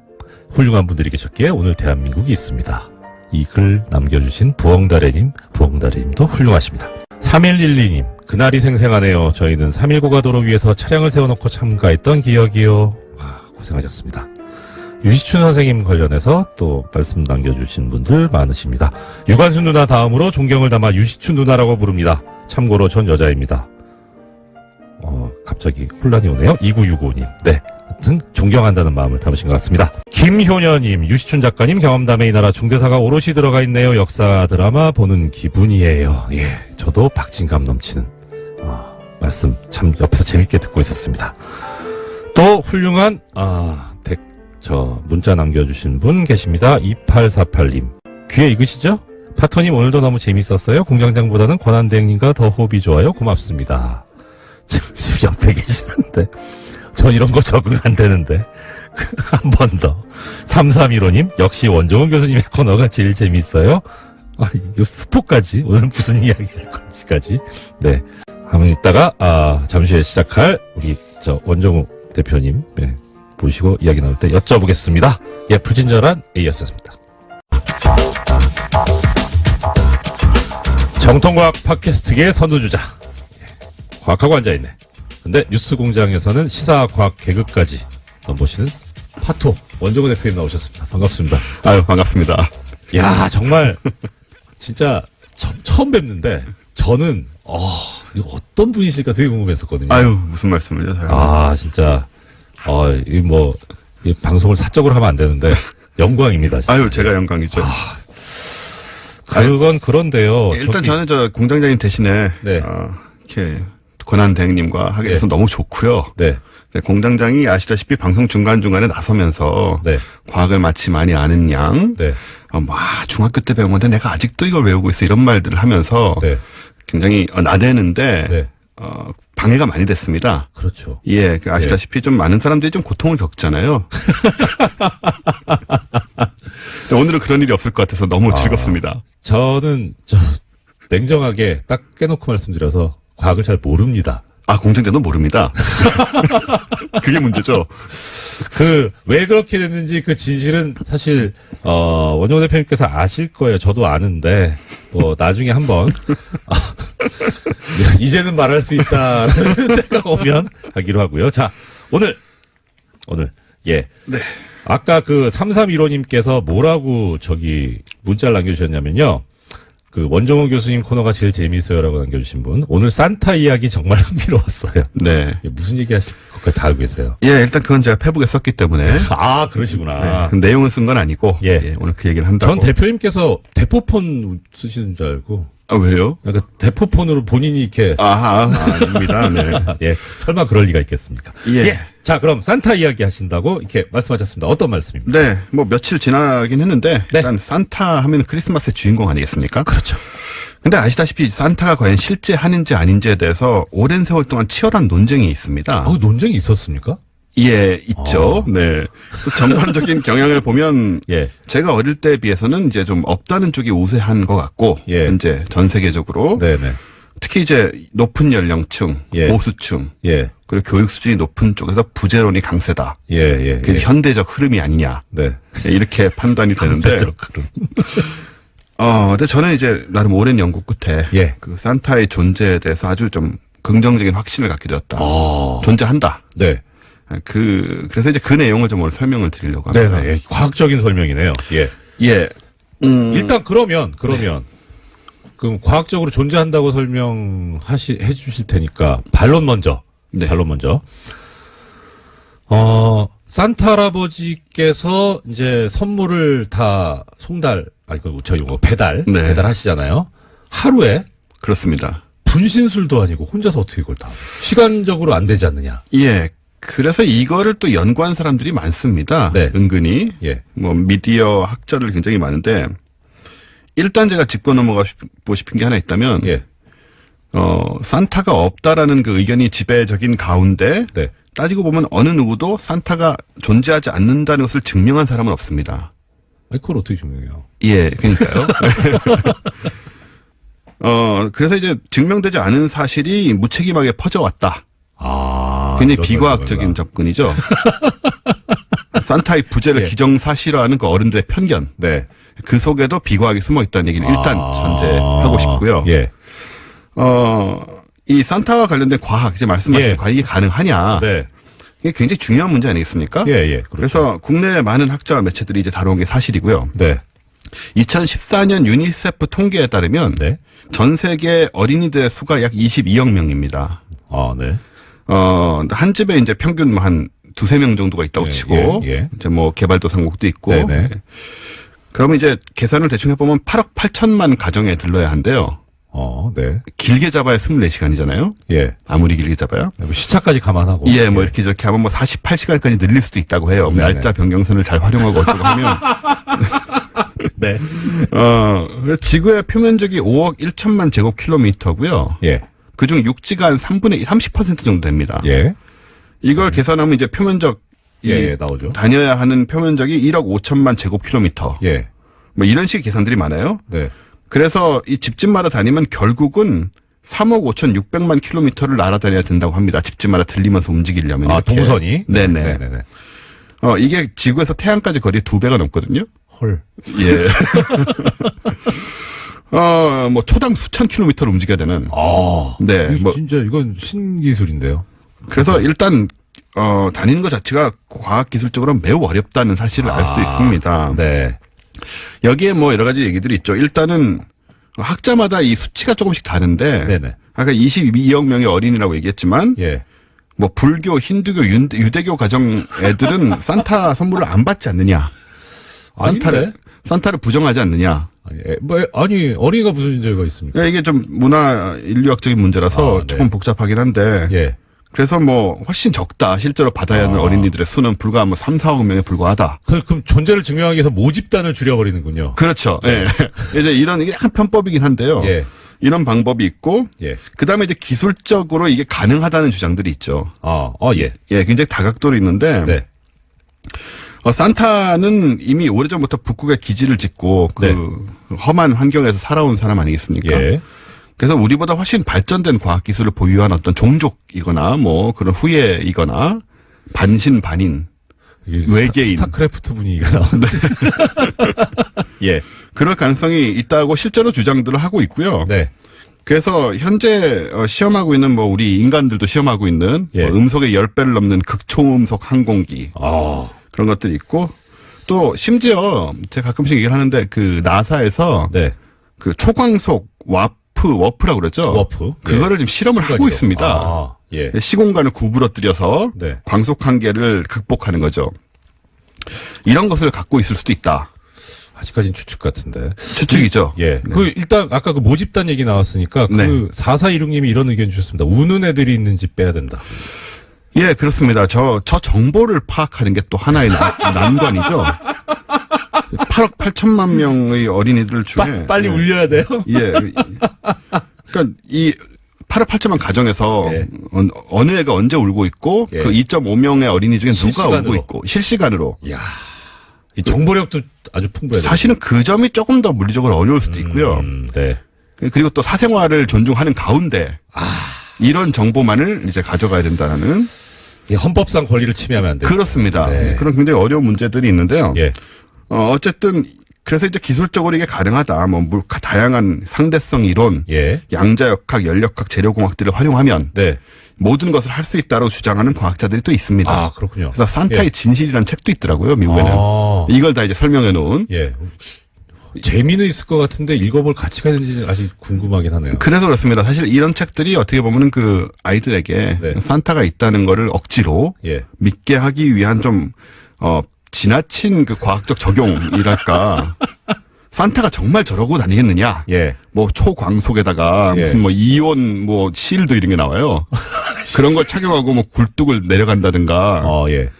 S1: 훌륭한 분들이 계셨기에 오늘 대한민국이 있습니다. 이 글 남겨주신 부엉다래님도 훌륭하십니다. 3112님, 그날이 생생하네요. 저희는 319가 도로 위에서 차량을 세워놓고 참가했던 기억이요. 고생하셨습니다. 유시춘 선생님 관련해서 또 말씀 남겨주신 분들 많으십니다. 유관수 누나 다음으로 존경을 담아 유시춘 누나라고 부릅니다. 참고로 전 여자입니다. 갑자기 혼란이 오네요. 2965님. 네. 하여튼 존경한다는 마음을 담으신 것 같습니다. 김효녀님, 유시춘 작가님 경험담에 이 나라 중대사가 오롯이 들어가 있네요. 역사 드라마 보는 기분이에요. 예, 저도 박진감 넘치는 말씀 참 옆에서 재밌게 듣고 있었습니다. 또 훌륭한 문자 남겨주신 분 계십니다. 2848님. 귀에 익으시죠? 파토님 오늘도 너무 재밌었어요. 공장장보다는 권한대행님과 더 호흡이 좋아요. 고맙습니다. 지금 옆에 계시는데 전 이런 거 적응 안 되는데 한 번 더. 3315님 역시 원종훈 교수님의 코너가 제일 재밌어요. 이 스포까지 오늘 무슨 이야기 할 건지까지. 네. 한번 이따가 잠시 후에 시작할 우리 원종훈 대표님 모시고 이야기 나눌 때 여쭤보겠습니다. 예, 불친절한 AS였습니다. 정통과학 팟캐스트계의 선두주자. 과학하고 앉아있네. 근데 뉴스공장에서는 시사과학 개그까지 넘보시는 파토 원종훈 대표님 나오셨습니다. 반갑습니다.
S5: 아유, 반갑습니다.
S1: 야, 정말 진짜 처음 뵙는데 저는 이거 어떤 분이실까 되게 궁금했었거든요.
S5: 아유, 무슨 말씀을요, 제가.
S1: 진짜 이 방송을 사적으로 하면 안 되는데 영광입니다. 진짜.
S5: 아유, 제가 영광이죠.
S1: 그건 그런데요.
S5: 일단 저는 공장장님 대신에
S1: 네.
S5: 이렇게 권한대행님과 하게 돼서 너무 좋고요.
S1: 네.
S5: 공장장이 아시다시피 방송 중간중간에 나서면서
S1: 네.
S5: 과학을 마치 많이 아는 양,
S1: 네.
S5: 중학교 때 배운 건데 내가 아직도 이걸 외우고 있어 이런 말들을 하면서
S1: 네.
S5: 굉장히 나대는데
S1: 네.
S5: 방해가 많이 됐습니다.
S1: 그렇죠.
S5: 예, 아시다시피 좀 많은 사람들이 좀 고통을 겪잖아요. 오늘은 그런 일이 없을 것 같아서 너무 즐겁습니다.
S1: 저는 냉정하게 딱 깨놓고 말씀드려서 과학을 잘 모릅니다.
S5: 아, 공정자도 모릅니다. 그게 문제죠.
S1: 왜 그렇게 됐는지 그 진실은 사실, 원종호 대표님께서 아실 거예요. 저도 아는데, 나중에 한번, 이제는 말할 수 있다라는 때가 오면 하기로 하고요. 자, 오늘, 예.
S5: 네.
S1: 아까 3315님께서 뭐라고 문자를 남겨주셨냐면요. 원종호 교수님 코너가 제일 재미있어요라고 남겨주신 분. 오늘 산타 이야기 정말 흥미로웠어요.
S5: 네.
S1: 무슨 얘기 하실 것까지 다 알고 계세요.
S5: 예, 일단 그건 제가 페북에 썼기 때문에.
S1: 아, 그러시구나.
S5: 네, 내용은 쓴 건 아니고.
S1: 예.
S5: 예, 오늘 그 얘기를 한다고.
S1: 전 대표님께서 대포폰 쓰시는 줄 알고.
S5: 아, 왜요?
S1: 그러니까 대포폰으로 본인이 이렇게.
S5: 아닙니다. 네.
S1: 예. 설마 그럴 리가 있겠습니까?
S5: 예.
S1: 자, 그럼 산타 이야기 하신다고 이렇게 말씀하셨습니다. 어떤 말씀입니까?
S5: 네, 뭐 며칠 지나긴 했는데
S1: 네.
S5: 일단 산타 하면 크리스마스의 주인공 아니겠습니까?
S1: 그렇죠.
S5: 근데 아시다시피 산타가 과연 실제 하는지 아닌지에 대해서 오랜 세월 동안 치열한 논쟁이 있습니다.
S1: 논쟁이 있었습니까?
S5: 예, 있죠. 네. 또 전반적인 경향을 보면
S1: 예.
S5: 제가 어릴 때에 비해서는 이제 좀 없다는 쪽이 우세한 것 같고
S1: 예.
S5: 현재 전 세계적으로
S1: 네네.
S5: 특히 이제 높은 연령층,
S1: 예.
S5: 보수층
S1: 예.
S5: 그리고 교육 수준이 높은 쪽에서 부재론이 강세다.
S1: 예.
S5: 그게 현대적 흐름이 아니냐.
S1: 네.
S5: 이렇게 판단이 되는데. 근데 저는 이제 나름 오랜 연구 끝에
S1: 예.
S5: 산타의 존재에 대해서 아주 좀 긍정적인 확신을 갖게 되었다. 존재한다.
S1: 네.
S5: 그래서 이제 그 내용을 좀 오늘 설명을 드리려고 합니다.
S1: 네네. 과학적인 설명이네요. 예.
S5: 예.
S1: 일단 그럼 과학적으로 존재한다고 해 주실 테니까 반론 먼저.
S5: 네.
S1: 반론 먼저. 산타 할아버지께서 이제 선물을 다
S5: 네.
S1: 배달하시잖아요. 하루에
S5: 그렇습니다.
S1: 분신술도 아니고 혼자서 어떻게 이걸 다 시간적으로 안 되지 않느냐.
S5: 예. 그래서 이거를 또 연구한 사람들이 많습니다.
S1: 네.
S5: 은근히.
S1: 예.
S5: 미디어 학자들 굉장히 많은데 일단 제가 짚고 넘어가고 싶은 게 하나 있다면
S1: 예.
S5: 산타가 없다라는 그 의견이 지배적인 가운데
S1: 네.
S5: 따지고 보면 어느 누구도 산타가 존재하지 않는다는 것을 증명한 사람은 없습니다.
S1: 그걸 어떻게 증명해요?
S5: 예, 그러니까요. 그래서 이제 증명되지 않은 사실이 무책임하게 퍼져왔다. 굉장히 비과학적인 접근이죠. 산타의 부재를
S1: 예.
S5: 기정사실화하는 그 어른들의 편견.
S1: 네.
S5: 그 속에도 비과학이 숨어 있다는 얘기를 일단 전제하고 싶고요.
S1: 예.
S5: 이 산타와 관련된 과학, 이제 말씀하신
S1: 예.
S5: 과학, 이게 가능하냐.
S1: 네.
S5: 이게 굉장히 중요한 문제 아니겠습니까?
S1: 예. 그렇죠.
S5: 그래서 국내 많은 학자와 매체들이 이제 다뤄온 게 사실이고요.
S1: 네.
S5: 2014년 유니세프 통계에 따르면
S1: 네.
S5: 전 세계 어린이들의 수가 약 22억 명입니다.
S1: 네.
S5: 한 집에 이제 평균 한 2-3명 정도가 있다고
S1: 예,
S5: 치고,
S1: 예.
S5: 이제 뭐 개발도상국도 있고.
S1: 네네.
S5: 그러면 이제 계산을 대충 해보면 8억 8천만 가정에 들러야 한대요.
S1: 네.
S5: 길게 잡아야 24시간이잖아요.
S1: 예.
S5: 아무리 길게 잡아요.
S1: 시차까지 감안하고.
S5: 예, 뭐 이렇게 저렇게 하면 뭐 48시간까지 늘릴 수도 있다고 해요.
S1: 네네.
S5: 날짜 변경선을 잘 활용하고 어쩌고 하면.
S1: 네.
S5: 지구의 표면적이 5억 1천만 제곱킬로미터고요.
S1: 예.
S5: 그중 육지가 한 30% 정도 됩니다.
S1: 예.
S5: 이걸 계산하면 이제 표면적
S1: 예, 나오죠.
S5: 다녀야 하는 표면적이 1억 5천만 제곱킬로미터.
S1: 예.
S5: 뭐 이런 식의 계산들이 많아요.
S1: 네.
S5: 그래서 이 집집마다 다니면 결국은 3억 5,600만 킬로미터를 날아다녀야 된다고 합니다. 집집마다 들리면서 움직이려면. 이렇게.
S1: 동선이?
S5: 네네.
S1: 네네네.
S5: 이게 지구에서 태양까지 거리 2배가 넘거든요.
S1: 헐.
S5: 예. 뭐 초당 수천 킬로미터를 움직여야 되는. 네. 뭐
S1: 진짜 이건 신기술인데요.
S5: 그래서 일단 다니는 것 자체가 과학 기술적으로 매우 어렵다는 사실을 알 수 있습니다.
S1: 네.
S5: 여기에 뭐 여러 가지 얘기들이 있죠. 일단은 학자마다 이 수치가 조금씩 다른데
S1: 네네.
S5: 아까 22억 명의 어린이라고 얘기했지만
S1: 예.
S5: 뭐 불교, 힌두교, 유대교 가정 애들은 산타 선물을 안 받지 않느냐. 산타를 부정하지 않느냐.
S1: 아니, 어린이가 무슨 문제가 있습니까?
S5: 이게 좀 문화 인류학적인 문제라서
S1: 네.
S5: 조금 복잡하긴 한데.
S1: 예.
S5: 그래서 뭐 훨씬 적다. 실제로 받아야 하는 어린이들의 수는 불과 뭐 3-4억 명에 불과하다.
S1: 그럼 존재를 증명하기 위해서 모집단을 줄여버리는군요.
S5: 그렇죠. 예. 이제 이게 약간 편법이긴 한데요.
S1: 예.
S5: 이런 방법이 있고.
S1: 예.
S5: 그다음에 이제 기술적으로 이게 가능하다는 주장들이 있죠.
S1: 예.
S5: 예, 굉장히 다각도로 있는데.
S1: 네.
S5: 산타는 이미 오래전부터 북극에 기지를 짓고 그 험한 환경에서 살아온 사람 아니겠습니까?
S1: 예.
S5: 그래서 우리보다 훨씬 발전된 과학기술을 보유한 어떤 종족이거나 뭐 그런 후예이거나 반신반인, 외계인.
S1: 스타크래프트 분위기가 나오는데. 예.
S5: 그럴 가능성이 있다고 실제로 주장들을 하고 있고요.
S1: 네.
S5: 그래서 현재 시험하고 있는 뭐 우리 인간들도 시험하고 있는
S1: 예.
S5: 뭐 음속의 10배를 넘는 극초음속 항공기 그런 것들이 있고 또 심지어 제가 가끔씩 얘기를 하는데 그 나사에서
S1: 네.
S5: 그 초광속 워프라고 그러죠.
S1: 워프.
S5: 그거를 지금 실험을 하고
S1: 순간이동.
S5: 있습니다.
S1: 아, 예.
S5: 시공간을 구부러뜨려서
S1: 네.
S5: 광속 한계를 극복하는 거죠. 이런 것을 갖고 있을 수도 있다.
S1: 아직까지는 추측 같은데.
S5: 추측이죠.
S1: 예. 그 일단 아까 그 모집단 얘기 나왔으니까
S5: 네.
S1: 그 4416님이 이런 의견 주셨습니다. 우는 애들이 있는지 빼야 된다.
S5: 예, 그렇습니다. 저 정보를 파악하는 게 또 하나의 난관이죠. 8억 8천만 명의 어린이들 중에.
S1: 빨리 울려야 돼요?
S5: 예. 그러니까 이 8억 8천만 가정에서
S1: 예.
S5: 어느 애가 언제 울고 있고
S1: 예.
S5: 그 2.5명의 어린이 중에 누가
S1: 실시간으로.
S5: 울고 있고 실시간으로.
S1: 이야. 이 정보력도 아주 풍부해요.
S5: 사실은 그 점이 조금 더 물리적으로 어려울 수도 있고요.
S1: 네.
S5: 그리고 또 사생활을 존중하는 가운데 이런 정보만을 이제 가져가야 된다는
S1: 이 헌법상 권리를 침해하면 안 돼요.
S5: 그렇습니다.
S1: 네.
S5: 그런 굉장히 어려운 문제들이 있는데요.
S1: 예.
S5: 어쨌든 그래서 이제 기술적으로 이게 가능하다. 뭐 다양한 상대성 이론,
S1: 예.
S5: 양자역학, 연력학, 재료공학들을 활용하면
S1: 네.
S5: 모든 것을 할 수 있다고 주장하는 과학자들이 또 있습니다.
S1: 아, 그렇군요.
S5: 그래서 산타의
S1: 예.
S5: 진실이라는 책도 있더라고요. 미국에는.
S1: 아.
S5: 이걸 다 이제 설명해 놓은.
S1: 예. 재미는 있을 것 같은데 읽어볼 가치가 있는지 아직 궁금하긴 하네요.
S5: 그래서 그렇습니다. 사실 이런 책들이 어떻게 보면은 그 아이들에게
S1: 네.
S5: 산타가 있다는 거를 억지로
S1: 예.
S5: 믿게 하기 위한 좀 지나친 그 과학적 적용이랄까. 산타가 정말 저러고 다니겠느냐?
S1: 예.
S5: 뭐 초광속에다가
S1: 예.
S5: 무슨 뭐 이온 뭐 실드 이런 게 나와요. 그런 걸 착용하고 뭐 굴뚝을 내려간다든가.
S1: 예.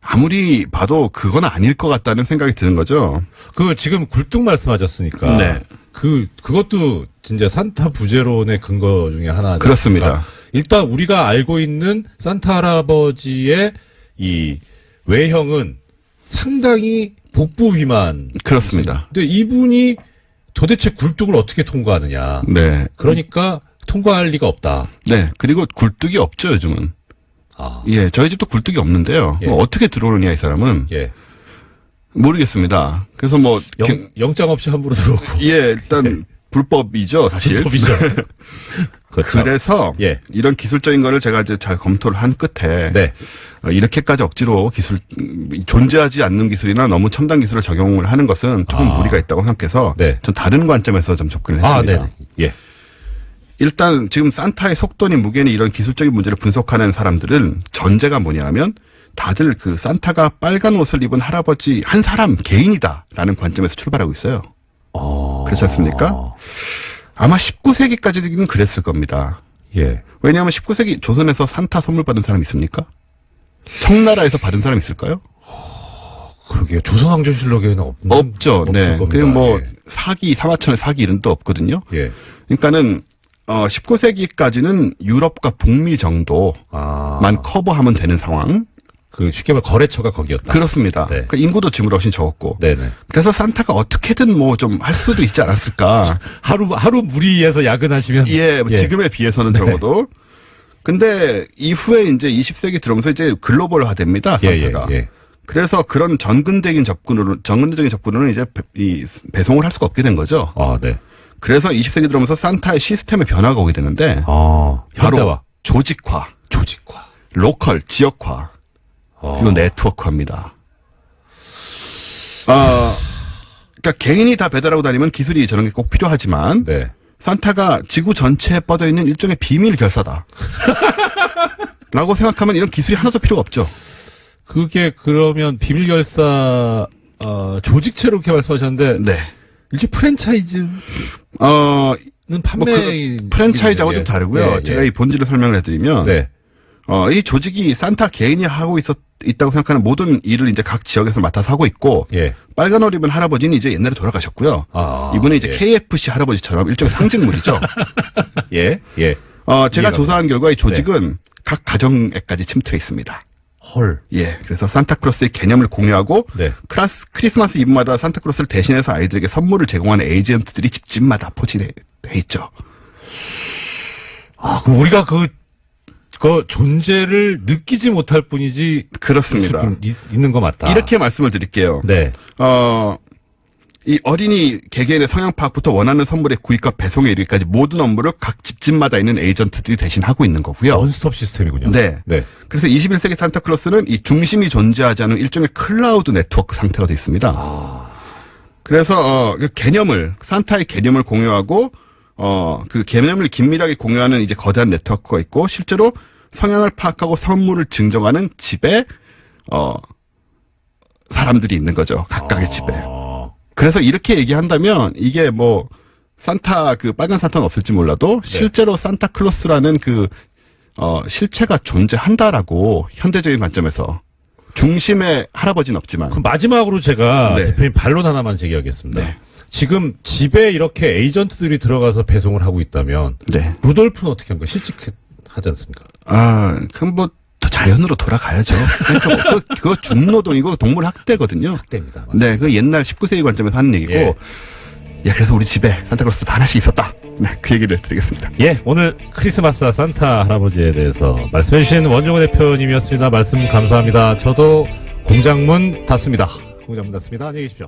S5: 아무리 봐도 그건 아닐 것 같다는 생각이 드는 거죠.
S1: 그 지금 굴뚝 말씀하셨으니까.
S5: 네.
S1: 그것도 진짜 산타 부제론의 근거 중에 하나죠.
S5: 그렇습니다.
S1: 일단 우리가 알고 있는 산타 할아버지의 이 외형은 상당히 복부 비만.
S5: 그렇습니다.
S1: 근데 이분이 도대체 굴뚝을 어떻게 통과하느냐.
S5: 네.
S1: 그러니까 통과할 리가 없다.
S5: 네. 그리고 굴뚝이 없죠, 요즘은.
S1: 아.
S5: 예, 저희 집도 굴뚝이 없는데요.
S1: 예.
S5: 뭐 어떻게 들어오느냐, 이 사람은.
S1: 예.
S5: 모르겠습니다. 그래서 뭐.
S1: 영장 없이 함부로 들어오고.
S5: 예, 일단 불법이죠, 사실.
S1: 불법이죠. 그렇죠.
S5: 그래서
S1: 예.
S5: 이런 기술적인 거를 제가 이제 잘 검토를 한 끝에
S1: 네.
S5: 이렇게까지 억지로 존재하지 않는 기술이나 너무 첨단 기술을 적용을 하는 것은 조금 무리가 있다고 생각해서
S1: 네.
S5: 전 다른 관점에서 좀 접근을 했습니다.
S1: 네. 예.
S5: 일단 지금 산타의 속도니 무게니 이런 기술적인 문제를 분석하는 사람들은 전제가 뭐냐면 다들 그 산타가 빨간 옷을 입은 할아버지 한 사람 개인이다라는 관점에서 출발하고 있어요. 그렇지 않습니까? 아마 19세기까지는 그랬을 겁니다.
S1: 예.
S5: 왜냐하면 19세기 조선에서 산타 선물 받은 사람 있습니까? 청나라에서 받은 사람 있을까요?
S1: 그러게요. 조선왕조실록에는
S5: 없죠. 네. 그리고 뭐
S1: 예.
S5: 사기, 사마천의 사기 이런 또 없거든요.
S1: 예.
S5: 그러니까는 19세기까지는 유럽과 북미 정도만 커버하면 되는 상황.
S1: 그 쉽게 말해 거래처가 거기였다.
S5: 그렇습니다.
S1: 네.
S5: 그 인구도 지금 훨씬 적었고.
S1: 네네.
S5: 그래서 산타가 어떻게든 뭐 좀 할 수도 있지 않았을까.
S1: 하루 무리해서 야근하시면.
S5: 예, 지금에 비해서는 적어도. 근데 이후에 이제 20세기 들어오면서 이제 글로벌화 됩니다. 산타가.
S1: 예.
S5: 그래서 그런 전근적인 접근으로는 이제 배송을 할 수가 없게 된 거죠.
S1: 아, 네.
S5: 그래서 20세기 들어오면서 산타의 시스템에 변화가 오게 되는데 바로
S1: 현대화.
S5: 조직화, 로컬, 지역화, 그리고 네트워크화입니다. 그러니까 개인이 다 배달하고 다니면 기술이 저런 게 꼭 필요하지만
S1: 네.
S5: 산타가 지구 전체에 뻗어 있는 일종의 비밀 결사다. 라고 생각하면 이런 기술이 하나도 필요가 없죠.
S1: 그게 그러면 비밀결사 조직체로 이렇게 말씀하셨는데
S5: 네.
S1: 이렇게 프랜차이즈는 판매
S5: 프랜차이즈하고 좀 다르고요.
S1: 예,
S5: 제가 이 본질을 설명을 해드리면
S1: 네.
S5: 이 조직이 산타 개인이 하고 있다고 생각하는 모든 일을 이제 각 지역에서 맡아서 하고 있고
S1: 예.
S5: 빨간 옷 입은 할아버지는 이제 옛날에 돌아가셨고요. 이분은 이제
S1: 예.
S5: KFC 할아버지처럼 일종의 상징물이죠.
S1: 예.
S5: 제가 조사한 결과 이 조직은 각 가정에까지 침투해 있습니다.
S1: 헐.
S5: 예. 그래서 산타크로스의 개념을 공유하고
S1: 네.
S5: 크리스마스 이브마다 산타크로스를 대신해서 아이들에게 선물을 제공하는 에이전트들이 집집마다 포진해 있죠.
S1: 그럼 우리가 그 존재를 느끼지 못할 뿐이지.
S5: 그렇습니다.
S1: 있는 거 맞다.
S5: 이렇게 말씀을 드릴게요.
S1: 네.
S5: 이 어린이 개개인의 성향 파악부터 원하는 선물의 구입과 배송에 이르기까지 모든 업무를 각 집집마다 있는 에이전트들이 대신하고 있는 거고요.
S1: 원스톱 시스템이군요.
S5: 네.
S1: 네.
S5: 그래서 21세기 산타클로스는 이 중심이 존재하지 않은 일종의 클라우드 네트워크 상태가 되어 있습니다. 그래서 그 개념을 산타의 개념을 공유하고 그 개념을 긴밀하게 공유하는 이제 거대한 네트워크가 있고 실제로 성향을 파악하고 선물을 증정하는 집에 사람들이 있는 거죠. 각각의 집에. 그래서 이렇게 얘기한다면 이게 뭐 산타 그 빨간 산타는 없을지 몰라도 실제로 산타클로스라는 그 실체가 존재한다라고 현대적인 관점에서 중심의 할아버지는 없지만
S1: 그럼 마지막으로 제가
S5: 네.
S1: 대표님 반론 하나만 제기하겠습니다.
S5: 네.
S1: 지금 집에 이렇게 에이전트들이 들어가서 배송을 하고 있다면
S5: 네.
S1: 루돌프는 어떻게 한 거예요? 실직하지 않습니까?
S5: 그럼 뭐 더 자연으로 돌아가야죠. 그러니까 뭐 그거 중노동이고 동물 학대거든요.
S1: 학대입니다. 맞습니다.
S5: 네, 그 옛날 19세기 관점에서 하는 얘기고.
S1: 예.
S5: 그래서 우리 집에 산타클로스도 하나씩 있었다. 네, 그 얘기를 드리겠습니다.
S1: 예, 오늘 크리스마스와 산타 할아버지에 대해서 말씀해주신 원종호 대표님이었습니다. 말씀 감사합니다. 저도 공장문 닫습니다. 안녕히 계십시오.